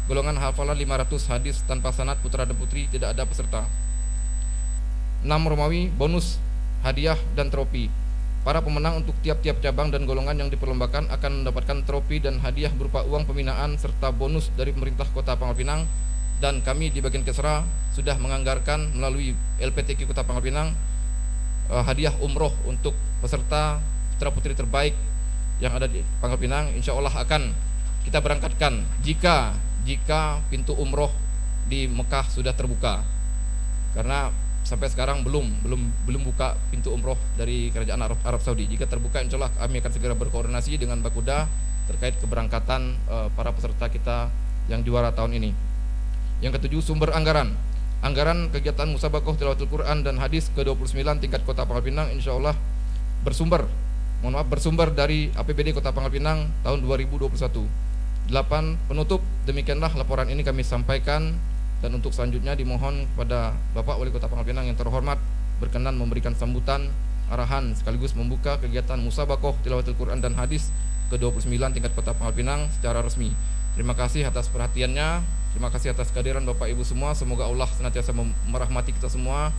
golongan hafalan 500 hadis tanpa sanad putra dan putri tidak ada peserta. 6. Romawi, bonus, hadiah dan trofi. Para pemenang untuk tiap-tiap cabang dan golongan yang diperlombakan akan mendapatkan trofi dan hadiah berupa uang pembinaan serta bonus dari pemerintah Kota Pangkal Pinang. Dan kami di bagian Kesra sudah menganggarkan melalui LPTQ Kota Pangkal Pinang hadiah umroh untuk peserta putra putri terbaik yang ada di Pangkal Pinang. Insya Allah akan kita berangkatkan jika pintu umroh di Mekah sudah terbuka, karena sampai sekarang belum buka pintu umroh dari kerajaan Arab Saudi. Jika terbuka, insya Allah kami akan segera berkoordinasi dengan Bakuda terkait keberangkatan para peserta kita yang juara tahun ini. Yang ketujuh, sumber anggaran kegiatan Musabaqah Tilawatul Quran dan Hadis ke-29 tingkat Kota Pangkal Pinang insya Allah bersumber dari APBD Kota Pangkal Pinang tahun 2021. 8. Penutup, demikianlah laporan ini kami sampaikan, dan untuk selanjutnya dimohon kepada Bapak Wali Kota Pangkal Pinang yang terhormat berkenan memberikan sambutan, arahan sekaligus membuka kegiatan Musabaqah Tilawatul Quran dan Hadis ke-29 tingkat Kota Pangkal Pinang secara resmi. Terima kasih atas perhatiannya, terima kasih atas kehadiran Bapak Ibu semua. Semoga Allah senantiasa merahmati kita semua,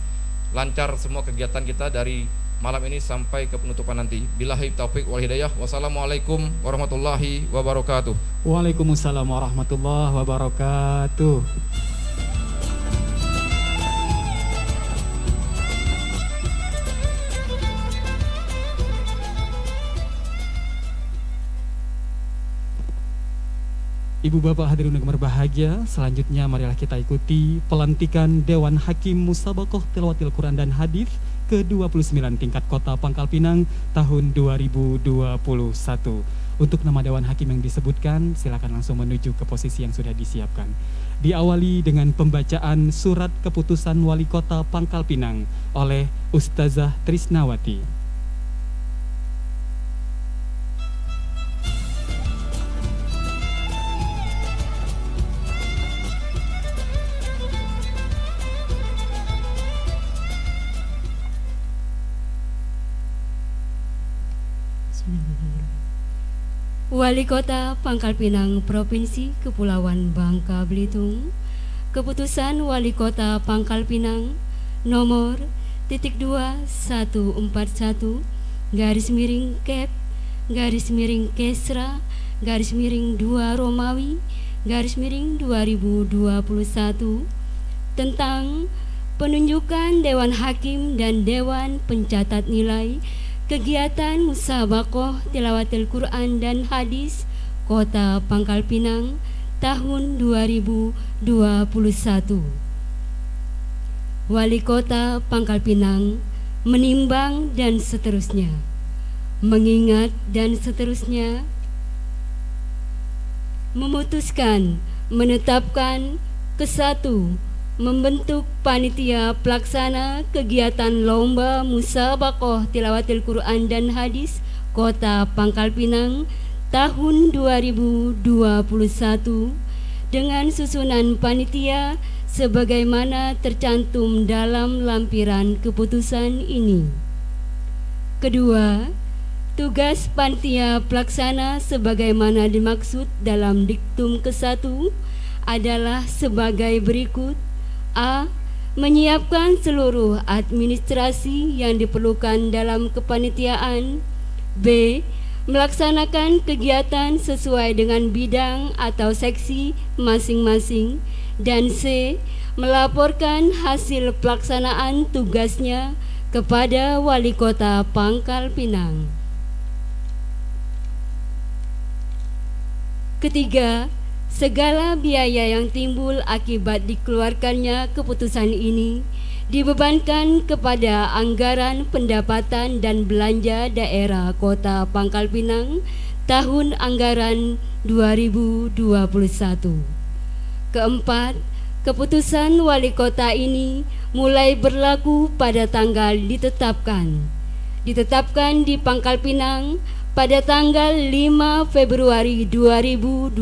lancar semua kegiatan kita dari malam ini sampai ke penutupan nanti. Billahi taufiq wal hidayah. Wassalamualaikum warahmatullahi wabarakatuh. Waalaikumsalam warahmatullahi wabarakatuh. Ibu bapak hadirin yang berbahagia, selanjutnya marilah kita ikuti pelantikan Dewan Hakim Musabaqah Tilawatil Quran dan Hadis ke-29 tingkat Kota Pangkal Pinang tahun 2021. Untuk nama Dewan Hakim yang disebutkan, silakan langsung menuju ke posisi yang sudah disiapkan. Diawali dengan pembacaan surat keputusan Wali Kota Pangkal Pinang oleh Ustazah Trisnawati. Wali Kota Pangkal Pinang Provinsi Kepulauan Bangka Belitung, Keputusan Wali Kota Pangkal Pinang nomor .2141 garis miring Kep garis miring Kesra garis miring 2 Romawi garis miring 2021 tentang penunjukan Dewan Hakim dan Dewan Pencatat Nilai kegiatan Musabaqah Tilawatil Quran dan Hadis Kota Pangkal Pinang tahun 2021. Wali Kota Pangkal Pinang menimbang dan seterusnya, mengingat dan seterusnya, memutuskan, menetapkan ke-1, membentuk panitia pelaksana kegiatan lomba Musabaqah Tilawatil Quran dan Hadis Kota Pangkal Pinang tahun 2021 dengan susunan panitia sebagaimana tercantum dalam lampiran keputusan ini. Kedua, tugas panitia pelaksana sebagaimana dimaksud dalam diktum ke-1 adalah sebagai berikut. A. Menyiapkan seluruh administrasi yang diperlukan dalam kepanitiaan. B. melaksanakan kegiatan sesuai dengan bidang atau seksi masing-masing, dan C. melaporkan hasil pelaksanaan tugasnya kepada Wali Kota Pangkal Pinang. Ketiga, segala biaya yang timbul akibat dikeluarkannya keputusan ini dibebankan kepada anggaran pendapatan dan belanja daerah Kota Pangkal Pinang tahun anggaran 2021. Keempat, keputusan wali kota ini mulai berlaku pada tanggal ditetapkan di Pangkal Pinang pada tanggal 5 Februari 2021.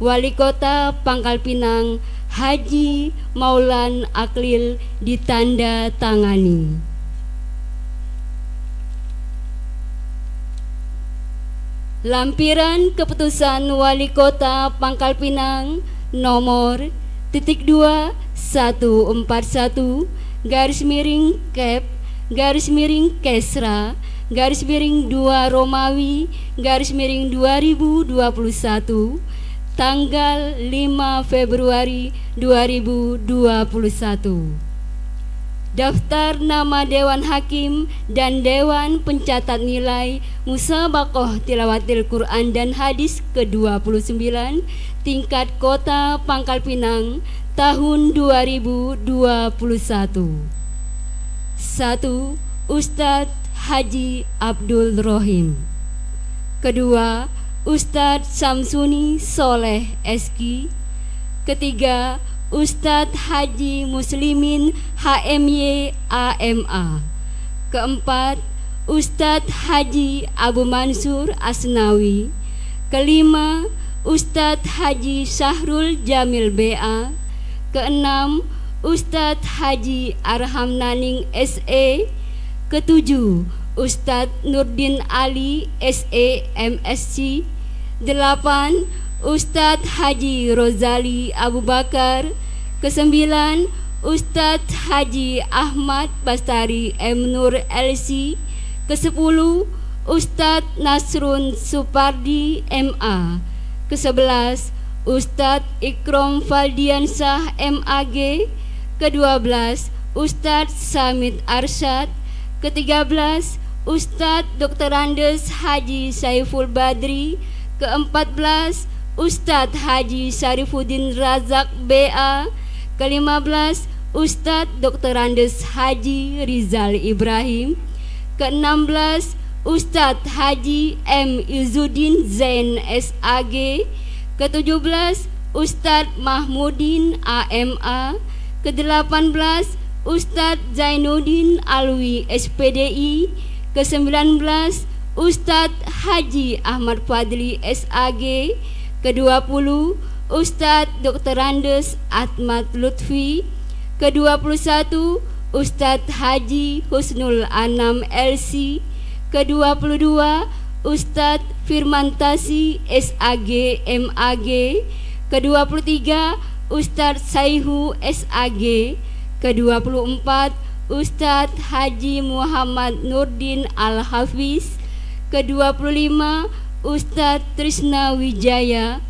Wali Kota Pangkal Pinang Haji Maulan Aklil ditanda tangani. Lampiran keputusan Wali Kota Pangkal Pinang nomor _2141 _Kep _Kesra _2 Romawi _2021 tanggal 5 Februari 2021. Daftar nama Dewan Hakim dan Dewan Pencatat Nilai Musabaqah Tilawatil Quran dan Hadis ke-29 tingkat Kota Pangkal Pinang tahun 2021. 1. Ustadz Haji Abdul Rohim. Kedua, Ustadz Samsuni Soleh Eski. Ketiga, Ustadz Haji Muslimin HMY AMA. Keempat, Ustadz Haji Abu Mansur Asnawi. Kelima, Ustadz Haji Syahrul Jamil BA. Keenam, Ustadz Haji Arham Naning SE. Ketujuh, Ustadz Nurdin Ali SE MSc. 8. Ustadz Haji Rozali Abu Bakar. Ke-9, Ustadz Haji Ahmad Bastari M. Nur LC. Ke-10, Ustadz Nasrun Supardi MA. Ke-11, Ustadz Ikrom Faldiansyah MAG. Ke-12, Ustadz Samit Arsyad. Ke-13, Ustadz Dr. Andes Haji Saiful Badri. Ke-14, Ustadz Haji Syarifuddin Razak BA. Ke-15, Ustadz Dr. Andes Haji Rizal Ibrahim. Ke-16, Ustadz Haji M. Izuddin Zain SAG. Ke-17, Ustadz Mahmudin AMA. Ke-18, Ustadz Zainuddin Alwi SPDI. Ke-19, Ustadz Haji Ahmad Fadli SAG. Ke-20, Ustadz Dr. Andes Ahmad Lutfi. Ke-21, Ustadz Haji Husnul Anam LC. Ke-22, Ustadz Firmantasi SAG MAG. Ke-23, Ustadz Saihu SAG. Ke-24, Ustadz Haji Muhammad Nurdin Al-Hafiz. Ke-25, Ustadz Trisna Wijaya.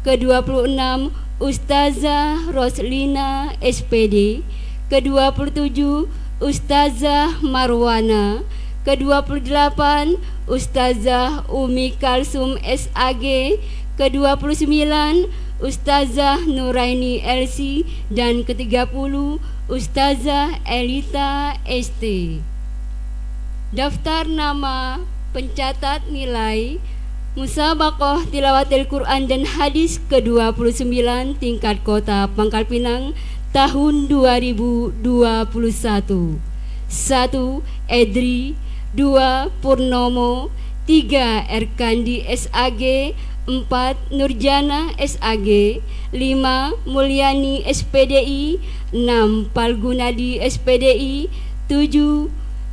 Ke-26, Ustazah Roslina SPD. Ke-27, Ustazah Marwana. Ke-28, Ustazah Umi Kalsum SAG. Ke-29, Ustazah Nuraini LC. Dan ke-30, Ustazah Elita ST. Daftar nama pencatat nilai Musabaqah Tilawatil Quran dan Hadis ke-29 tingkat Kota Pangkal Pinang tahun 2021. 1. Edri. 2. Purnomo. 3. Erkandi SAG. 4. Nurjana SAG. 5. Mulyani SPDI. 6. Palgunadi SPDI. 7.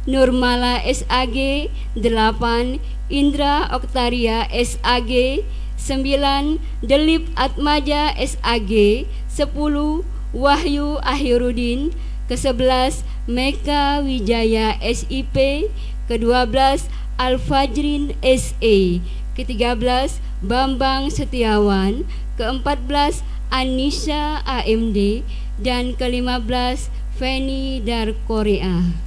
Nurmala SAG. 8. Indra Oktaria SAG. 9. Delip Atmaja SAG. 10. Wahyu Akhirudin. Ke-11 Meka Wijaya SIP. Ke-12 Al-Fajrin SE. Ke-13 Bambang Setiawan. Ke-14 Anisha AMD. Dan ke-15 Feni Dar Korea.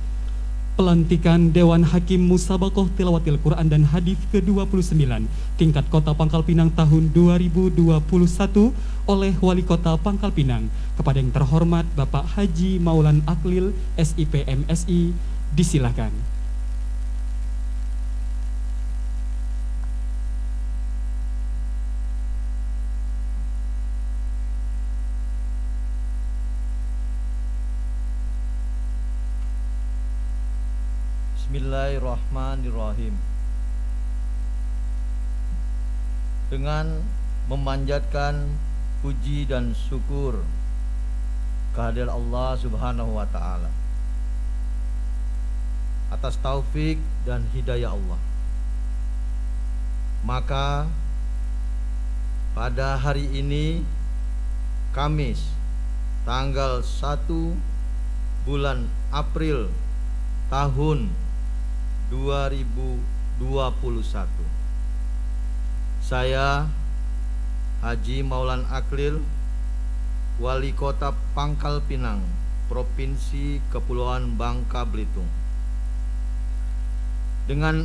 Pelantikan Dewan Hakim Musabakoh Tilawatil Quran dan Hadis ke-29 tingkat Kota Pangkal Pinang tahun 2021 oleh Wali Kota Pangkal Pinang kepada yang terhormat Bapak Haji Maulan Aklil SIP MSI, disilakan. Bismillahirrahmanirrahim. Dengan memanjatkan puji dan syukur kehadirat Allah Subhanahu wa taala atas taufik dan hidayah Allah, maka pada hari ini Kamis tanggal 1 bulan April tahun 2021, saya Haji Maulan Aklil, Wali Kota Pangkal Pinang, Provinsi Kepulauan Bangka Belitung, dengan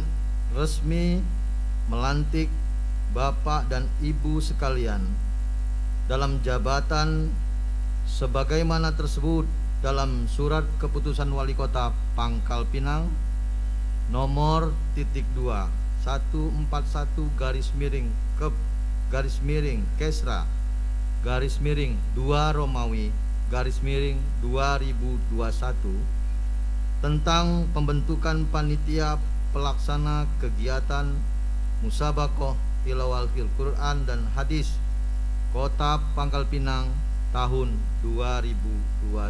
resmi melantik Bapak dan Ibu sekalian dalam jabatan sebagaimana tersebut dalam Surat Keputusan Wali Kota Pangkal Pinang nomor .2 141 garis miring Kep garis miring Kesra garis miring 2 Romawi garis miring 2021 tentang pembentukan panitia pelaksana kegiatan Musabakoh Tilawatil Quran dan Hadis Kota Pangkal Pinang tahun 2021.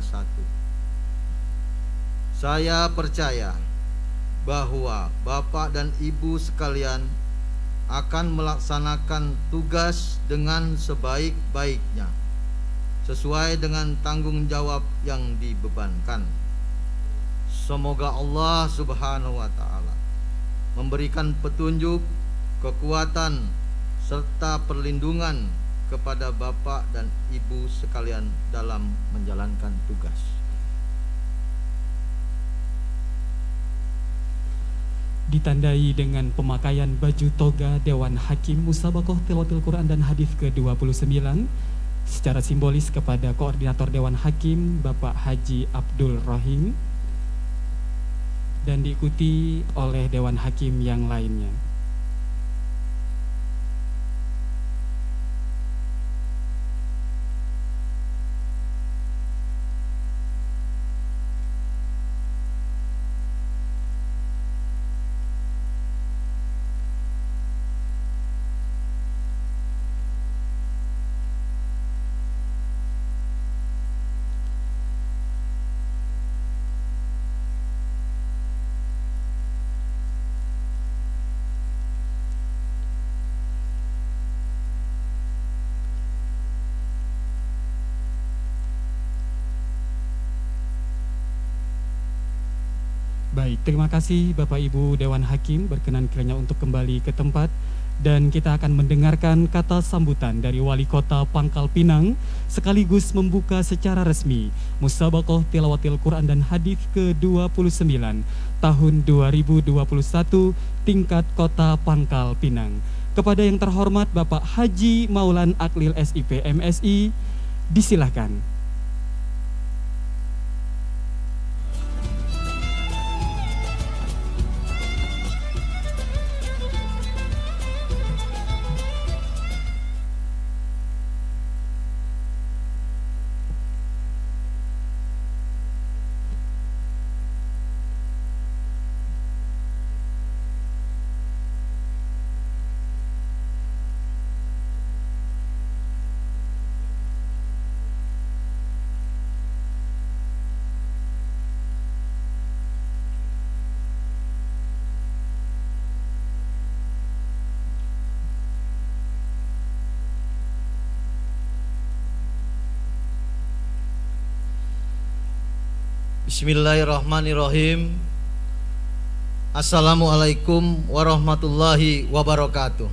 Saya percaya bahwa Bapak dan Ibu sekalian akan melaksanakan tugas dengan sebaik-baiknya sesuai dengan tanggung jawab yang dibebankan. Semoga Allah Subhanahu wa taala memberikan petunjuk, kekuatan serta perlindungan kepada Bapak dan Ibu sekalian dalam menjalankan tugas. Ditandai dengan pemakaian baju toga Dewan Hakim Musabakoh Tilawatil Quran dan Hadis ke-29 secara simbolis kepada Koordinator Dewan Hakim Bapak Haji Abdul Rahim dan diikuti oleh Dewan Hakim yang lainnya. Baik, terima kasih Bapak Ibu Dewan Hakim, berkenan kiranya untuk kembali ke tempat dan kita akan mendengarkan kata sambutan dari Wali Kota Pangkal Pinang sekaligus membuka secara resmi Musabakoh Tilawatil Quran dan Hadis ke-29 tahun 2021 tingkat Kota Pangkal Pinang. Kepada yang terhormat Bapak Haji Maulan Aklil SIP MSI, disilahkan. Bismillahirrahmanirrahim. Assalamualaikum warahmatullahi wabarakatuh.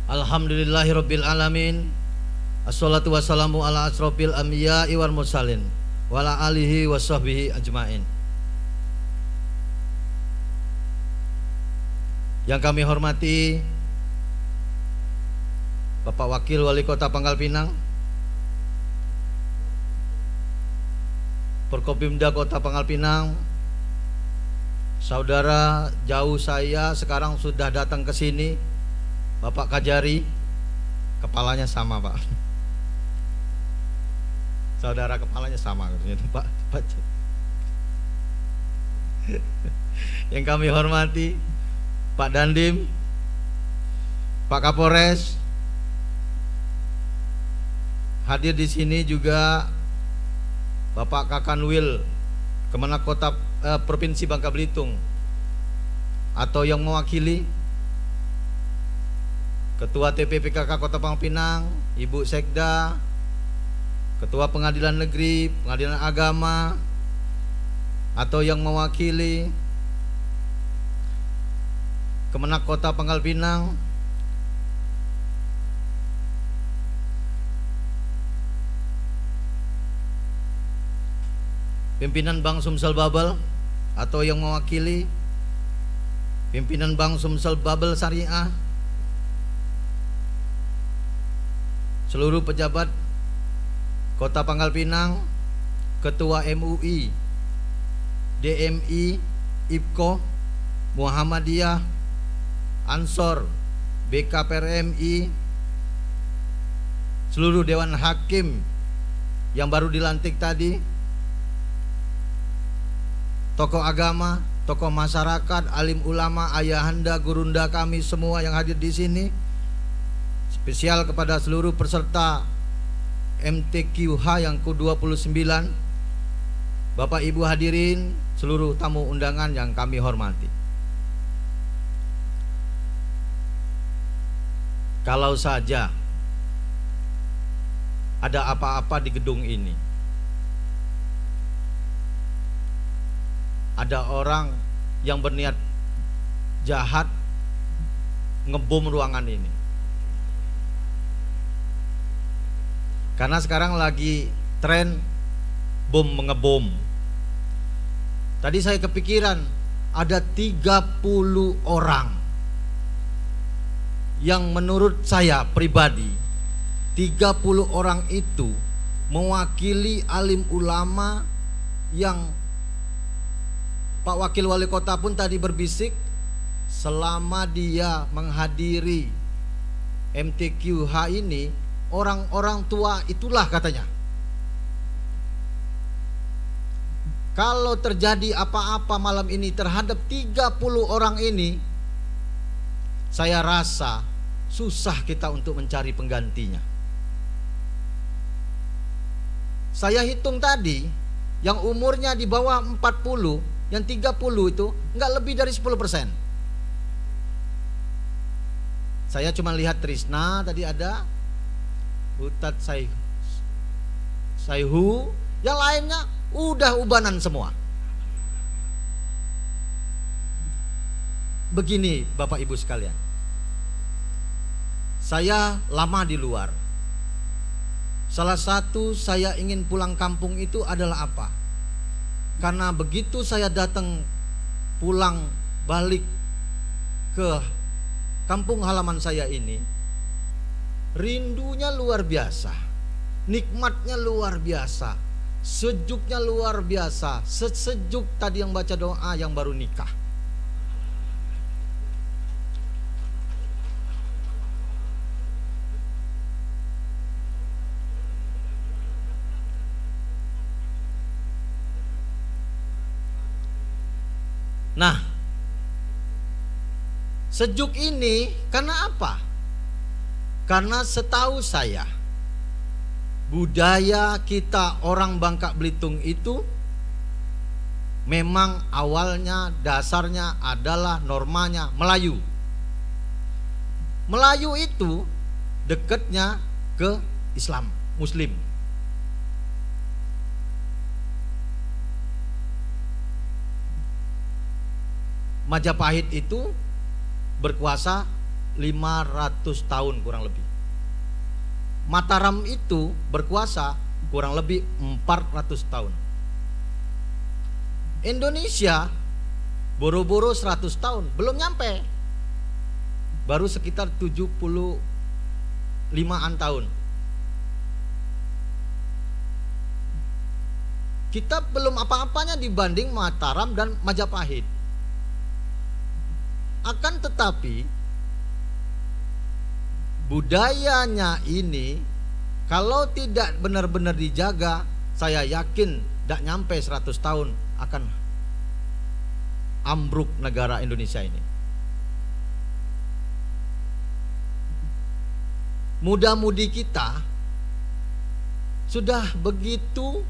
Alhamdulillahirabbil alamin. Assalatu wassalamu ala asrofil anbiya'i wal mursalin wa ala alihi washabbihi ajmain. Yang kami hormati Bapak Wakil Wali Kota Pangkal Pinang, Forkopimda Kota Pangkal Pinang, saudara jauh saya sekarang sudah datang ke sini, Bapak Kajari, kepalanya sama Pak. Saudara kepalanya sama Pak. Yang kami hormati Pak Dandim, Pak Kapolres, hadir di sini juga Bapak Kakanwil Kemenak Kota Provinsi Bangka Belitung atau yang mewakili Ketua TPPKK Kota Pangkal Pinang, Ibu Sekda, Ketua Pengadilan Negeri, Pengadilan Agama, atau yang mewakili Kemenak Kota Pangkal Pinang, pimpinan Bank Sumsel Babel atau yang mewakili pimpinan Bank Sumsel Babel Syariah, seluruh pejabat Kota Pangkal Pinang, Ketua MUI, DMI, IPKO, Muhammadiyah, Ansor, BKPRMI, seluruh Dewan Hakim yang baru dilantik tadi, tokoh agama, tokoh masyarakat, alim ulama, ayahanda, gurunda kami semua yang hadir di sini. Spesial kepada seluruh peserta MTQH yang ke-29, Bapak Ibu hadirin, seluruh tamu undangan yang kami hormati. Kalau saja ada apa-apa di gedung ini, ada orang yang berniat jahat ngebom ruangan ini. Karena sekarang lagi tren bom mengebom. Tadi saya kepikiran ada 30 orang yang menurut saya pribadi 30 orang itu mewakili alim ulama yang Pak Wakil Wali Kota pun tadi berbisik, selama dia menghadiri MTQH ini, orang-orang tua itulah katanya. Kalau terjadi apa-apa malam ini terhadap 30 orang ini, saya rasa susah kita untuk mencari penggantinya. Saya hitung tadi, yang umurnya di bawah 40, yang 30 itu nggak lebih dari 10%. Saya cuma lihat Trisna tadi ada, Ustadz Saihu, yang lainnya udah ubanan semua. Begini Bapak Ibu sekalian, saya lama di luar. Salah satu saya ingin pulang kampung itu adalah apa? Karena begitu saya datang pulang balik ke kampung halaman saya ini, rindunya luar biasa, nikmatnya luar biasa, sejuknya luar biasa, sesejuk tadi yang baca doa yang baru nikah. Nah, sejuk ini karena apa? Karena setahu saya budaya kita orang Bangka Belitung itu memang awalnya dasarnya adalah normanya Melayu. Melayu itu dekatnya ke Islam, Muslim. Majapahit itu berkuasa 500 tahun kurang lebih. Mataram itu berkuasa kurang lebih 400 tahun. Indonesia boro-boro 100 tahun, belum nyampe. Baru sekitar 75-an tahun. Kita belum apa-apanya dibanding Mataram dan Majapahit. Akan tetapi budayanya ini kalau tidak benar-benar dijaga, saya yakin tidak nyampe 100 tahun akan ambruk negara Indonesia ini. Muda-mudi kita sudah begitu,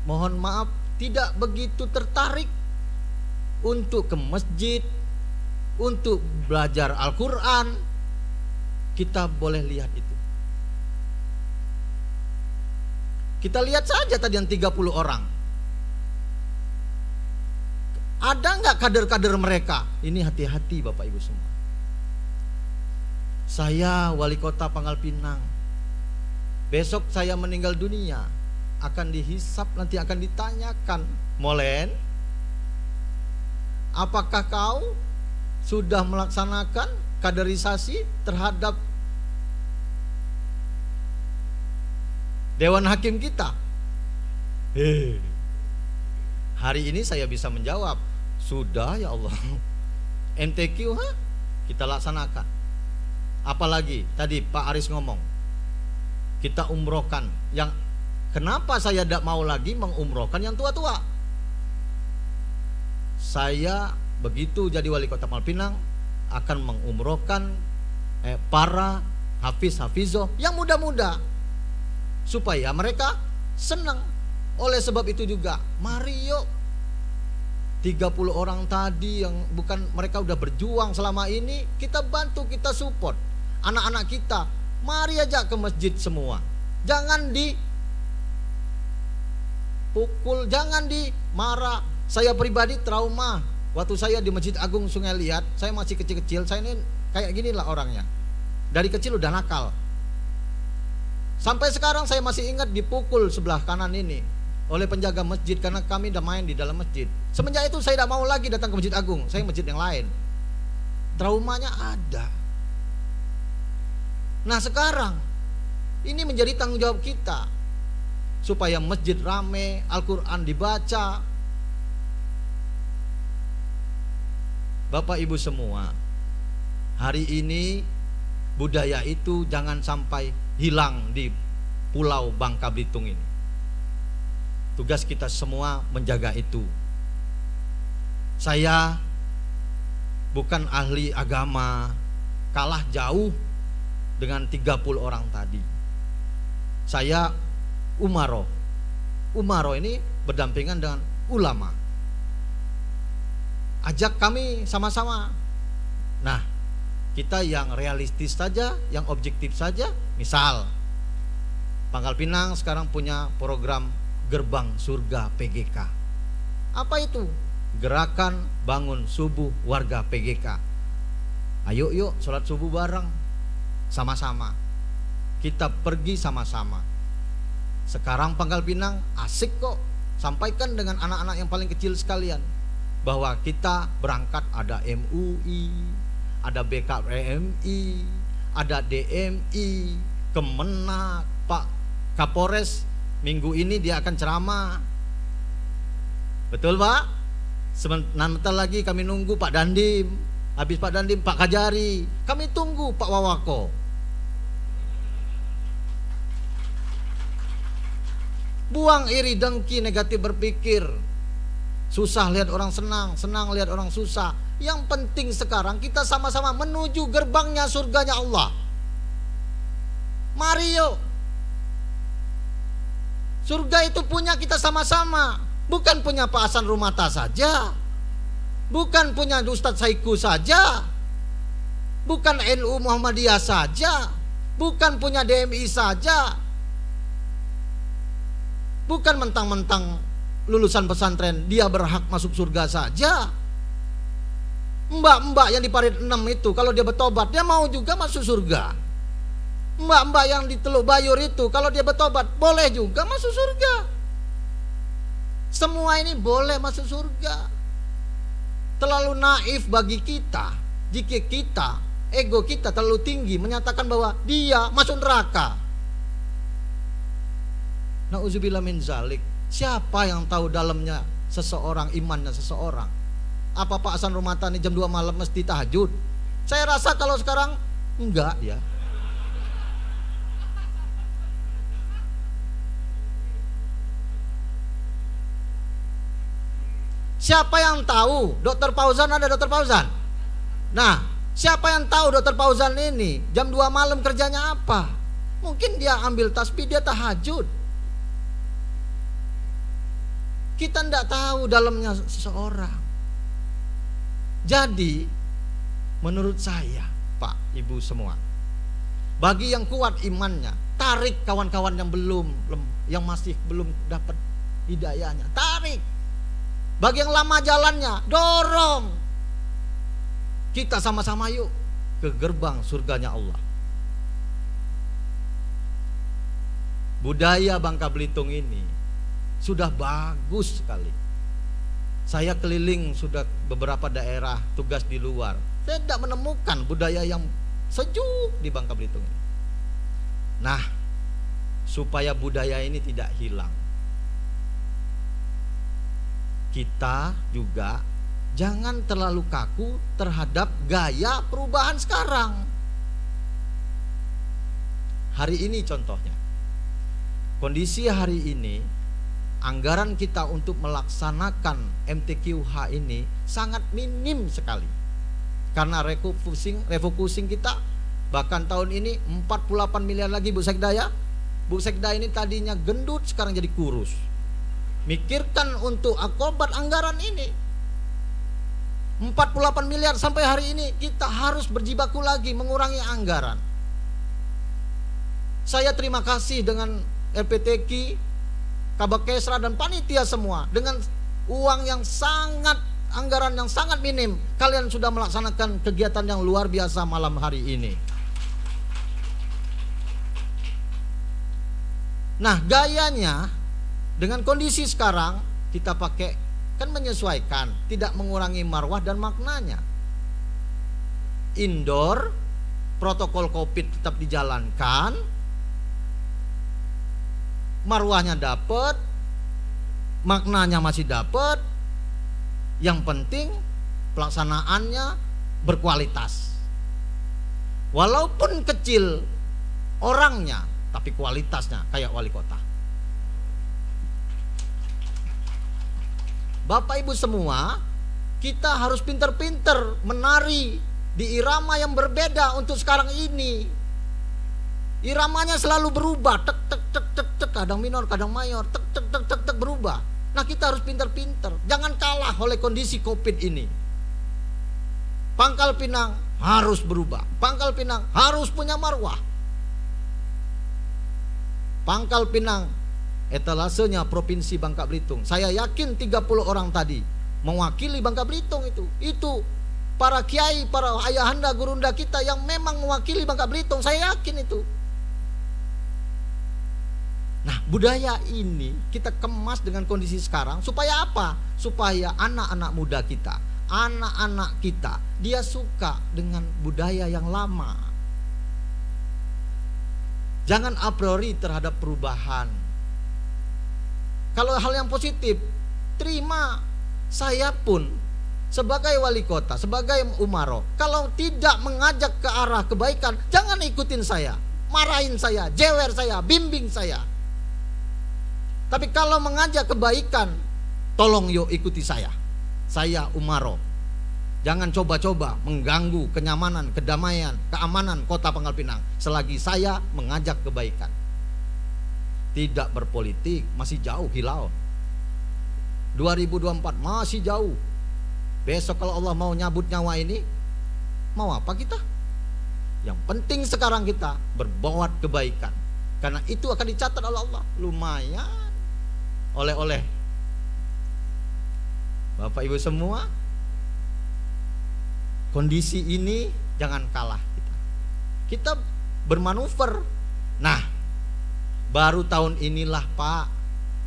mohon maaf, tidak begitu tertarik untuk ke masjid, untuk belajar Al-Quran. Kita boleh lihat itu. Kita lihat saja tadi yang 30 orang. Ada nggak kader-kader mereka? Ini hati-hati Bapak Ibu semua. Saya wali kota Pangkal Pinang. Besok saya meninggal dunia, akan dihisap, nanti akan ditanyakan, Molen, apakah kau sudah melaksanakan kaderisasi terhadap Dewan Hakim kita? Hari ini saya bisa menjawab, sudah ya Allah. MTQ kita laksanakan. Apalagi tadi Pak Aris ngomong, kita umrohkan. Yang kenapa saya tidak mau lagi mengumrohkan yang tua-tua? Saya begitu jadi wali kota Pangkal Pinang akan mengumrohkan para hafiz-hafizoh yang muda-muda supaya mereka senang. Oleh sebab itu juga, mari yuk 30 orang tadi yang bukan mereka udah berjuang selama ini, kita bantu, kita support anak-anak kita. Mari aja ke masjid semua. Jangan dipukul, jangan dimarah. Saya pribadi trauma waktu saya di Masjid Agung Sungai Liat. Saya masih kecil-kecil, saya ini kayak ginilah orangnya. Dari kecil udah nakal. Sampai sekarang saya masih ingat dipukul sebelah kanan ini oleh penjaga masjid karena kami udah main di dalam masjid. Semenjak itu saya tidak mau lagi datang ke Masjid Agung, saya masjid yang lain. Traumanya ada. Nah sekarang ini menjadi tanggung jawab kita supaya masjid rame, Al-Quran dibaca. Bapak Ibu semua, hari ini budaya itu jangan sampai hilang di Pulau Bangka Belitung ini. Tugas kita semua menjaga itu. Saya bukan ahli agama, kalah jauh dengan 30 orang tadi. Saya umaroh. Umaroh ini berdampingan dengan ulama. Ajak kami sama-sama. Nah, kita yang realistis saja, yang objektif saja. Misal Pangkal Pinang sekarang punya program Gerbang Surga PGK. Apa itu? Gerakan Bangun Subuh Warga PGK. Ayo yuk sholat subuh bareng, sama-sama. Kita pergi sama-sama. Sekarang Pangkal Pinang asik kok. Sampaikan dengan anak-anak yang paling kecil sekalian bahwa kita berangkat, ada MUI, ada BKPMI, ada DMI, Kemenak, Pak Kapolres minggu ini dia akan ceramah. Betul Pak? Sebentar lagi kami nunggu Pak Dandim. Habis Pak Dandim, Pak Kajari. Kami tunggu Pak Wawako. Buang iri dengki, negatif berpikir. Susah lihat orang senang, senang lihat orang susah. Yang penting sekarang kita sama-sama menuju gerbangnya surganya Allah. Mari yuk. Surga itu punya kita sama-sama. Bukan punya Pak Hasan Rumata saja. Bukan punya Ustadz Saiku saja. Bukan NU Muhammadiyah saja. Bukan punya DMI saja. Bukan mentang-mentang lulusan pesantren dia berhak masuk surga saja. Mbak-mbak yang di Parit 6 itu kalau dia bertobat, dia mau juga masuk surga. Mbak-mbak yang di Teluk Bayur itu kalau dia bertobat, boleh juga masuk surga. Semua ini boleh masuk surga. Terlalu naif bagi kita jika kita, ego kita terlalu tinggi menyatakan bahwa dia masuk neraka. Nauzubillah min zalik. Siapa yang tahu dalamnya seseorang, imannya seseorang? Apa Pak Hasan Romatani jam 2 malam mesti tahajud? Saya rasa kalau sekarang enggak ya. Siapa yang tahu? Dokter Fauzan, ada Dokter Fauzan? Nah, siapa yang tahu Dokter Fauzan ini jam 2 malam kerjanya apa? Mungkin dia ambil tasbih, dia tahajud. Kita tidak tahu dalamnya seseorang. Jadi menurut saya, Pak, Ibu semua, bagi yang kuat imannya, tarik kawan-kawan yang masih belum dapat hidayahnya, tarik. Bagi yang lama jalannya, dorong. Kita sama-sama yuk ke gerbang surganya Allah. Budaya Bangka Belitung ini sudah bagus sekali. Saya keliling sudah beberapa daerah, tugas di luar. Saya tidak menemukan budaya yang sejuk di Bangka Belitung ini. Nah, supaya budaya ini tidak hilang, kita juga jangan terlalu kaku terhadap gaya perubahan sekarang. Hari ini contohnya, kondisi hari ini, anggaran kita untuk melaksanakan MTQH ini sangat minim sekali. Karena refocusing kita bahkan tahun ini 48 miliar lagi Bu Sekda ya. Bu Sekda ini tadinya gendut sekarang jadi kurus. Mikirkan untuk akobat anggaran ini 48 miliar sampai hari ini kita harus berjibaku lagi mengurangi anggaran. Saya terima kasih dengan LPTQ, Kabak Kesra dan panitia semua, dengan uang yang sangat, anggaran yang sangat minim, kalian sudah melaksanakan kegiatan yang luar biasa malam hari ini. Nah, gayanya dengan kondisi sekarang kita pakai kan menyesuaikan, tidak mengurangi marwah dan maknanya. Indoor, protokol Covid tetap dijalankan, marwahnya dapat, maknanya masih dapat. Yang penting pelaksanaannya berkualitas. Walaupun kecil orangnya, tapi kualitasnya kayak wali kota. Bapak Ibu semua, kita harus pinter-pinter menari di irama yang berbeda untuk sekarang ini. Iramanya selalu berubah, tek tek tek tek tek, kadang minor, kadang mayor, tek tek tek tek tek berubah. Nah, kita harus pinter-pinter, jangan kalah oleh kondisi Covid ini. Pangkal Pinang harus berubah, Pangkal Pinang harus punya marwah. Pangkal Pinang etalasenya Provinsi Bangka Belitung. Saya yakin 30 orang tadi mewakili Bangka Belitung itu para kiai, para ayahanda, gurunda kita yang memang mewakili Bangka Belitung. Saya yakin itu. Nah, budaya ini kita kemas dengan kondisi sekarang supaya apa? Supaya anak-anak muda kita, anak-anak kita, dia suka dengan budaya yang lama. Jangan a priori terhadap perubahan. Kalau hal yang positif, terima. Saya pun sebagai wali kota, sebagai umaro, kalau tidak mengajak ke arah kebaikan, jangan ikutin saya, marahin saya, jewer saya, bimbing saya. Tapi kalau mengajak kebaikan, tolong yuk ikuti saya. Saya umaro. Jangan coba-coba mengganggu kenyamanan, kedamaian, keamanan kota Pangkal Pinang selagi saya mengajak kebaikan. Tidak berpolitik, masih jauh hilau. 2024 masih jauh. Besok kalau Allah mau nyabut nyawa ini, mau apa kita? Yang penting sekarang kita berbuat kebaikan, karena itu akan dicatat oleh Allah. Lumayan oleh-oleh Bapak Ibu semua. kondisi ini jangan kalah kita. Kita bermanuver. Nah, baru tahun inilah Pak,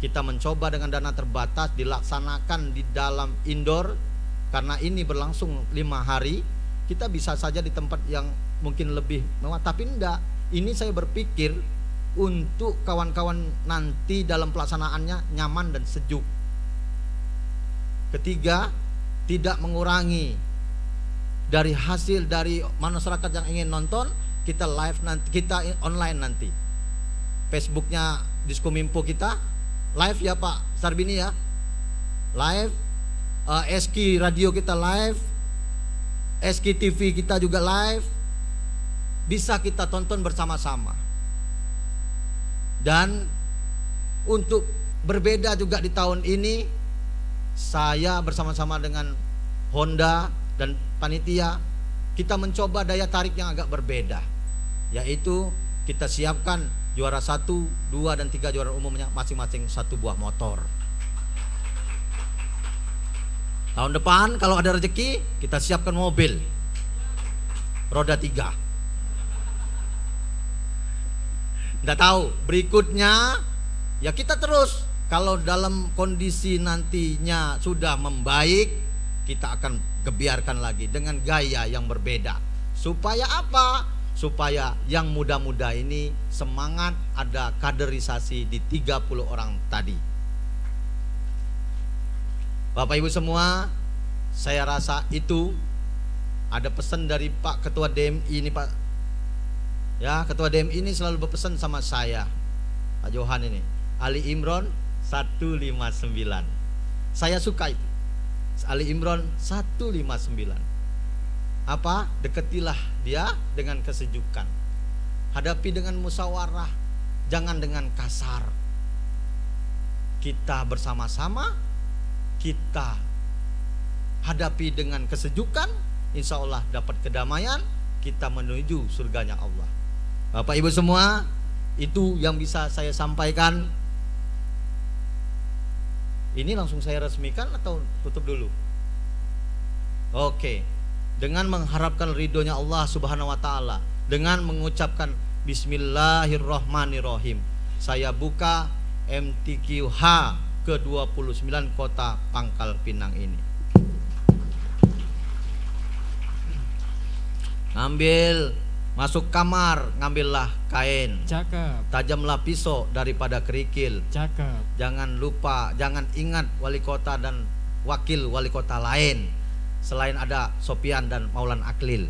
kita mencoba dengan dana terbatas dilaksanakan di dalam indoor. Karena ini berlangsung 5 hari, kita bisa saja di tempat yang mungkin lebih mewah, tapi enggak. Ini saya berpikir untuk kawan-kawan nanti dalam pelaksanaannya nyaman dan sejuk. Ketiga, tidak mengurangi dari hasil dari masyarakat yang ingin nonton. Kita live nanti, kita online nanti. Facebooknya Diskominfo kita live ya Pak Sarbini ya, live. SK Radio kita live, SK TV kita juga live. Bisa kita tonton bersama-sama. Dan untuk berbeda juga di tahun ini, saya bersama-sama dengan Honda dan panitia, kita mencoba daya tarik yang agak berbeda, yaitu kita siapkan juara 1, 2, dan 3 juara umumnya masing-masing 1 buah motor. Tahun depan kalau ada rezeki, kita siapkan mobil roda 3. Nggak tahu berikutnya, ya kita terus. Kalau dalam kondisi nantinya sudah membaik, kita akan gebiarkan lagi dengan gaya yang berbeda. Supaya apa? Supaya yang muda-muda ini semangat, ada kaderisasi di 30 orang tadi. Bapak Ibu semua, saya rasa itu ada pesan dari Pak Ketua DMI ini Pak. Ya, Ketua DMI ini selalu berpesan sama saya, Pak Johan ini, Ali Imron 159. Saya suka itu, Ali Imron 159. Apa? Deketilah dia dengan kesejukan, hadapi dengan musyawarah, jangan dengan kasar. Kita bersama-sama, kita hadapi dengan kesejukan, insya Allah dapat kedamaian, kita menuju surganya Allah. Bapak Ibu semua, itu yang bisa saya sampaikan. Ini langsung saya resmikan atau tutup dulu? Oke. Dengan mengharapkan ridhonya Allah Subhanahu wa Ta'ala, dengan mengucapkan Bismillahirrahmanirrahim, saya buka MTQH ke-29 Kota Pangkal Pinang ini. Ngambil, masuk kamar, ngambillah kain. Cakep. Tajamlah pisau daripada kerikil. Cakep. Jangan lupa, jangan ingat wali kota dan wakil wali kota lain selain ada Sopian dan Maulan Aklil.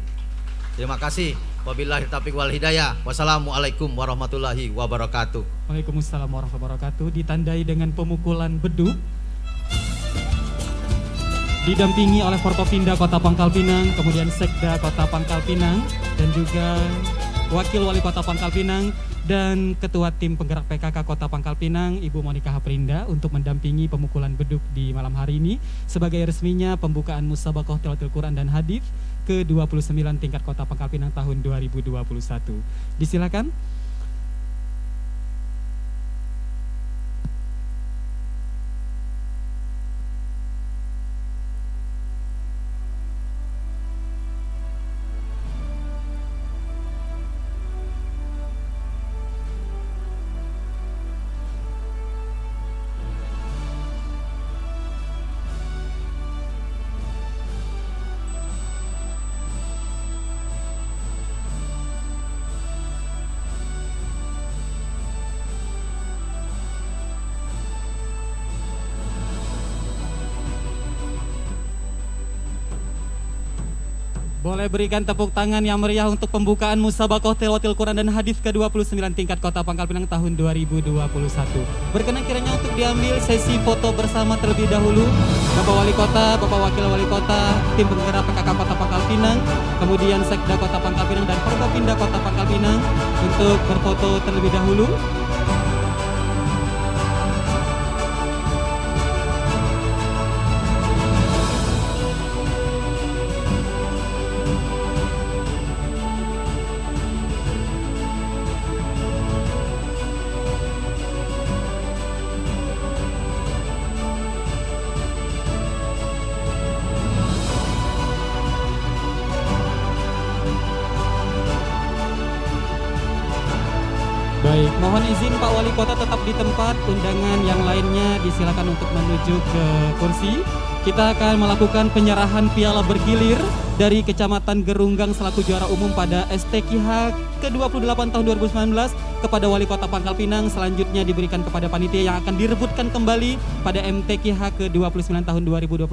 Terima kasih. Wabillahi taufiq wal hidayah. Wassalamualaikum warahmatullahi wabarakatuh. Waalaikumsalam warahmatullahi wabarakatuh. Ditandai dengan pemukulan beduk, didampingi oleh Forkopimda Kota Pangkal Pinang, kemudian Sekda Kota Pangkal Pinang, dan juga Wakil Wali Kota Pangkal Pinang dan Ketua Tim Penggerak PKK Kota Pangkal Pinang, Ibu Monika Haprinda, untuk mendampingi pemukulan beduk di malam hari ini sebagai resminya pembukaan Musabaqah Tilawatil Quran dan Hadis ke-29 tingkat Kota Pangkal Pinang tahun 2021. Disilakan. Boleh berikan tepuk tangan yang meriah untuk pembukaan Musabaqah Tilawatil Quran dan Hadis ke-29 tingkat Kota Pangkal Pinang tahun 2021. Berkenan kiranya untuk diambil sesi foto bersama terlebih dahulu Bapak Wali Kota, Bapak Wakil Wali Kota, Tim Penggerak PKK Kota Pangkal Pinang, kemudian Sekda Kota Pangkal Pinang dan Forkopimda Kota Pangkal Pinang untuk berfoto terlebih dahulu. Baik, mohon izin Pak Wali Kota tetap di tempat. Undangan yang lainnya disilakan untuk menuju ke kursi. Kita akan melakukan penyerahan piala bergilir dari Kecamatan Gerunggang selaku juara umum pada STKH ke-28 tahun 2019 kepada Wali Kota Pangkal Pinang. Selanjutnya diberikan kepada panitia yang akan direbutkan kembali pada MTKH ke-29 tahun 2021.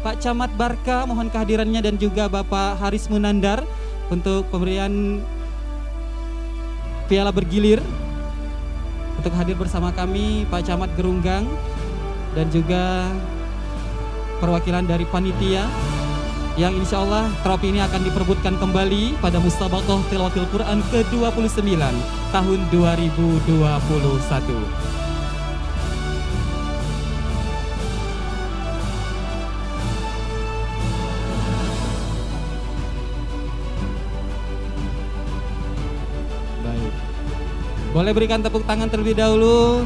Pak Camat Barka mohon kehadirannya dan juga Bapak Haris Munandar untuk pemberian piala bergilir. Untuk hadir bersama kami Pak Camat Gerunggang dan juga perwakilan dari panitia yang insya Allah trofi ini akan diperebutkan kembali pada Musabaqah Tilawatil Quran ke-29 tahun 2021. Baik, boleh berikan tepuk tangan terlebih dahulu.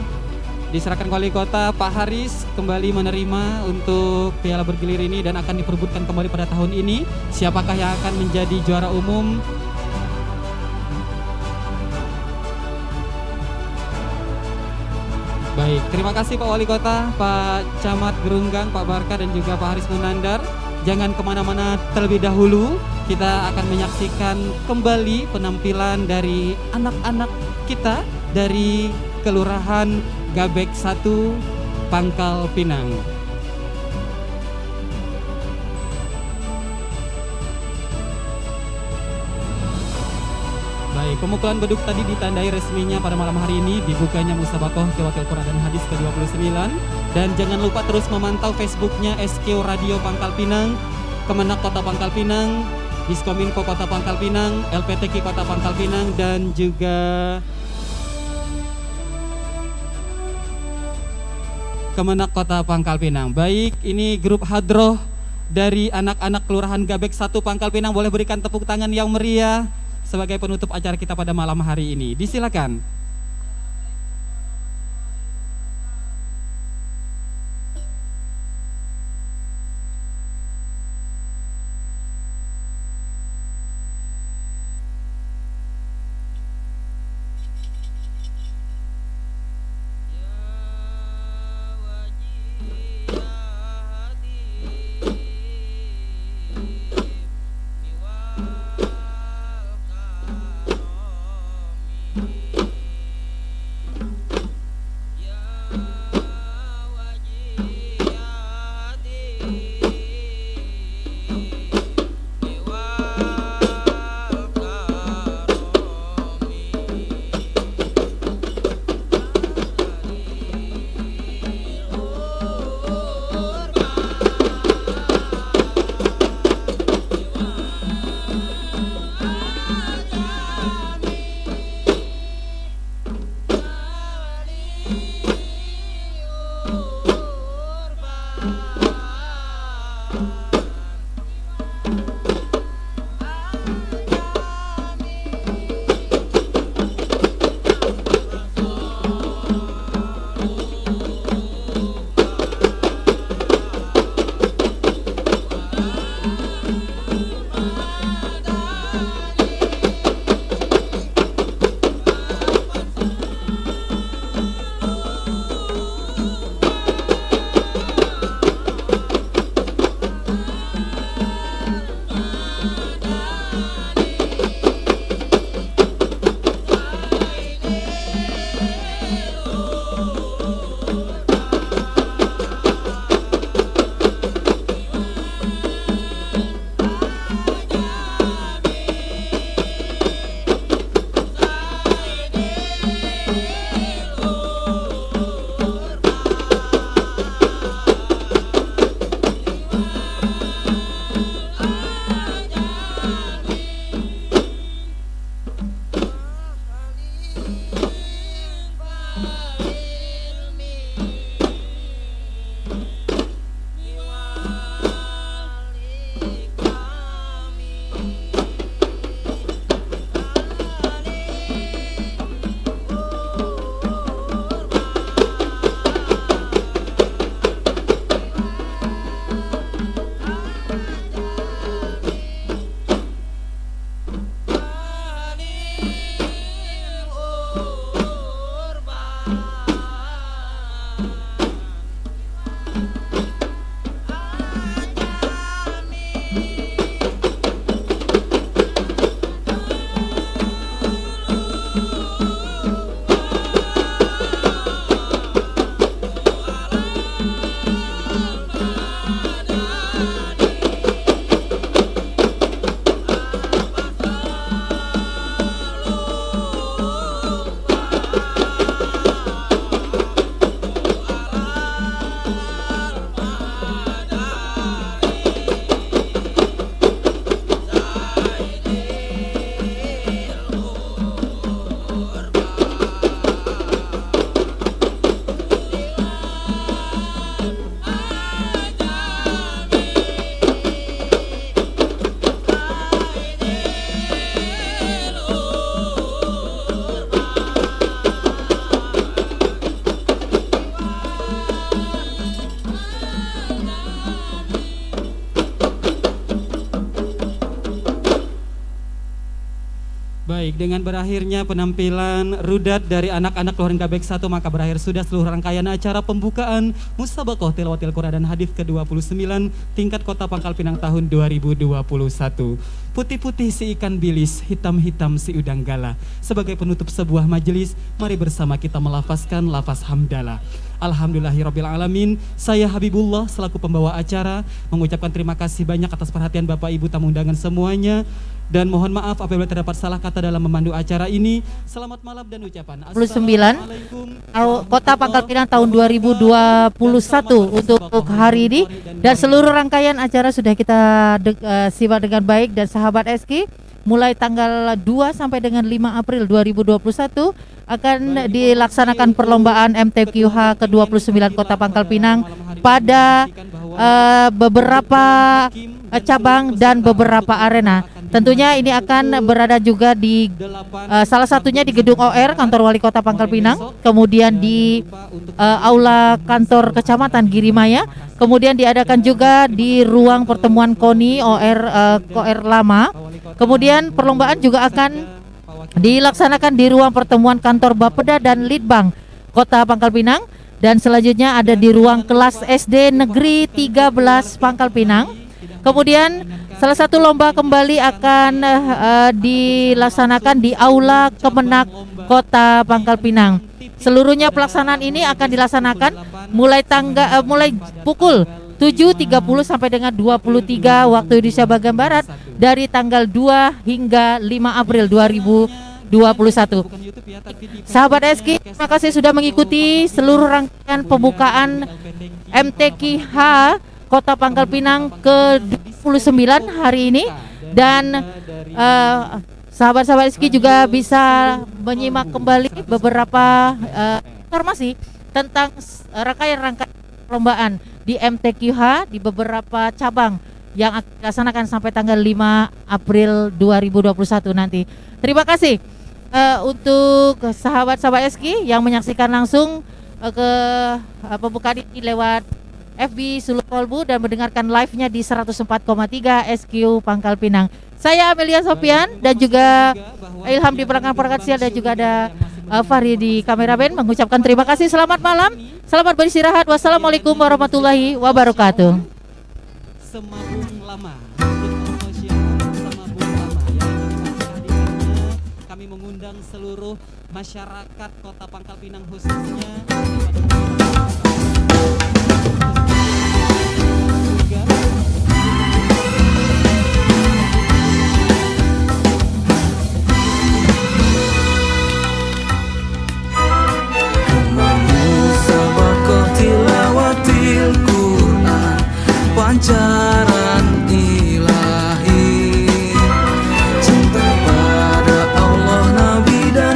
Diserahkan Wali Kota Pak Haris kembali menerima untuk piala bergilir ini dan akan diperebutkan kembali pada tahun ini. Siapakah yang akan menjadi juara umum? Baik, terima kasih Pak Wali Kota, Pak Camat Gerunggang, Pak Barka dan juga Pak Haris Munandar. Jangan kemana-mana terlebih dahulu. Kita akan menyaksikan kembali penampilan dari anak-anak kita dari Kelurahan Gabek 1 Pangkal Pinang. Baik, pemukulan beduk tadi ditandai resminya pada malam hari ini dibukanya Musabaqah Tilawatil Quran dan Hadis ke-29. Dan jangan lupa terus memantau Facebooknya SQ Radio Pangkal Pinang, Kemenak Kota Pangkal Pinang, Diskominfo Kota Pangkal Pinang, LPTQ Kota Pangkal Pinang dan juga Kemenak Kota Pangkal Pinang. Baik, ini grup hadroh dari anak-anak Kelurahan Gabek 1 Pangkal Pinang. Boleh berikan tepuk tangan yang meriah sebagai penutup acara kita pada malam hari ini. Disilakan. Baik, dengan berakhirnya penampilan rudat dari anak-anak keluarga Bek 1, maka berakhir sudah seluruh rangkaian acara pembukaan Musabaqah Tilawatil Quran dan Hadis ke-29 tingkat Kota Pangkal Pinang tahun 2021. Putih-putih si ikan bilis, hitam-hitam si udang gala. Sebagai penutup sebuah majelis, mari bersama kita melafazkan lafaz hamdalah. Alhamdulillahirabbil alamin. Saya Habibullah selaku pembawa acara mengucapkan terima kasih banyak atas perhatian Bapak Ibu tamu undangan semuanya. Dan mohon maaf apabila terdapat salah kata dalam memandu acara ini. Selamat malam dan ucapan 29 Kota Pangkal Pinang tahun 2021 untuk hari ini, dan seluruh rangkaian acara sudah kita simak dengan baik. Dan sahabat SK, mulai tanggal 2 sampai dengan 5 April 2021 akan dilaksanakan perlombaan MTQH ke-29 Kota Pangkal Pinang pada beberapa cabang dan beberapa arena. Tentunya ini akan berada juga di salah satunya di Gedung OR Kantor Wali Kota Pangkal Pinang, kemudian di Aula Kantor Kecamatan Girimaya, kemudian diadakan juga di ruang pertemuan KONI OR Lama. Kemudian perlombaan juga akan dilaksanakan di ruang pertemuan kantor Bapeda dan Litbang Kota Pangkal Pinang, dan selanjutnya ada di ruang kelas SD Negeri 13 Pangkal Pinang. Kemudian salah satu lomba kembali akan dilaksanakan di Aula Kemenak Kota Pangkal Pinang. Seluruhnya pelaksanaan ini akan dilaksanakan mulai pukul 7.30 sampai dengan 23 waktu Indonesia bagian Barat dari tanggal 2 hingga 5 April 2021. Sahabat SK, terima kasih sudah mengikuti seluruh rangkaian pembukaan MTQH Kota Pangkal Pinang ke-29 hari ini. Dan sahabat-sahabat SK juga bisa menyimak kembali beberapa informasi tentang rangkaian perlombaan di MTQH di beberapa cabang yang akan dilaksanakan sampai tanggal 5 April 2021 nanti. Terima kasih untuk sahabat-sahabat SK yang menyaksikan langsung ke pembukaan ini lewat FB Sulu Kolbu dan mendengarkan live-nya di 104,3 SQ Pangkal Pinang. Saya Amelia Sofian dan juga Ilham di perangkat sial, dan juga ada Fahri di kameramen mengucapkan terima kasih. Selamat malam, selamat beristirahat. Wassalamualaikum warahmatullahi wabarakatuh. Semabung lama. Kami mengundang seluruh masyarakat Kota Pangkal Pinang khususnya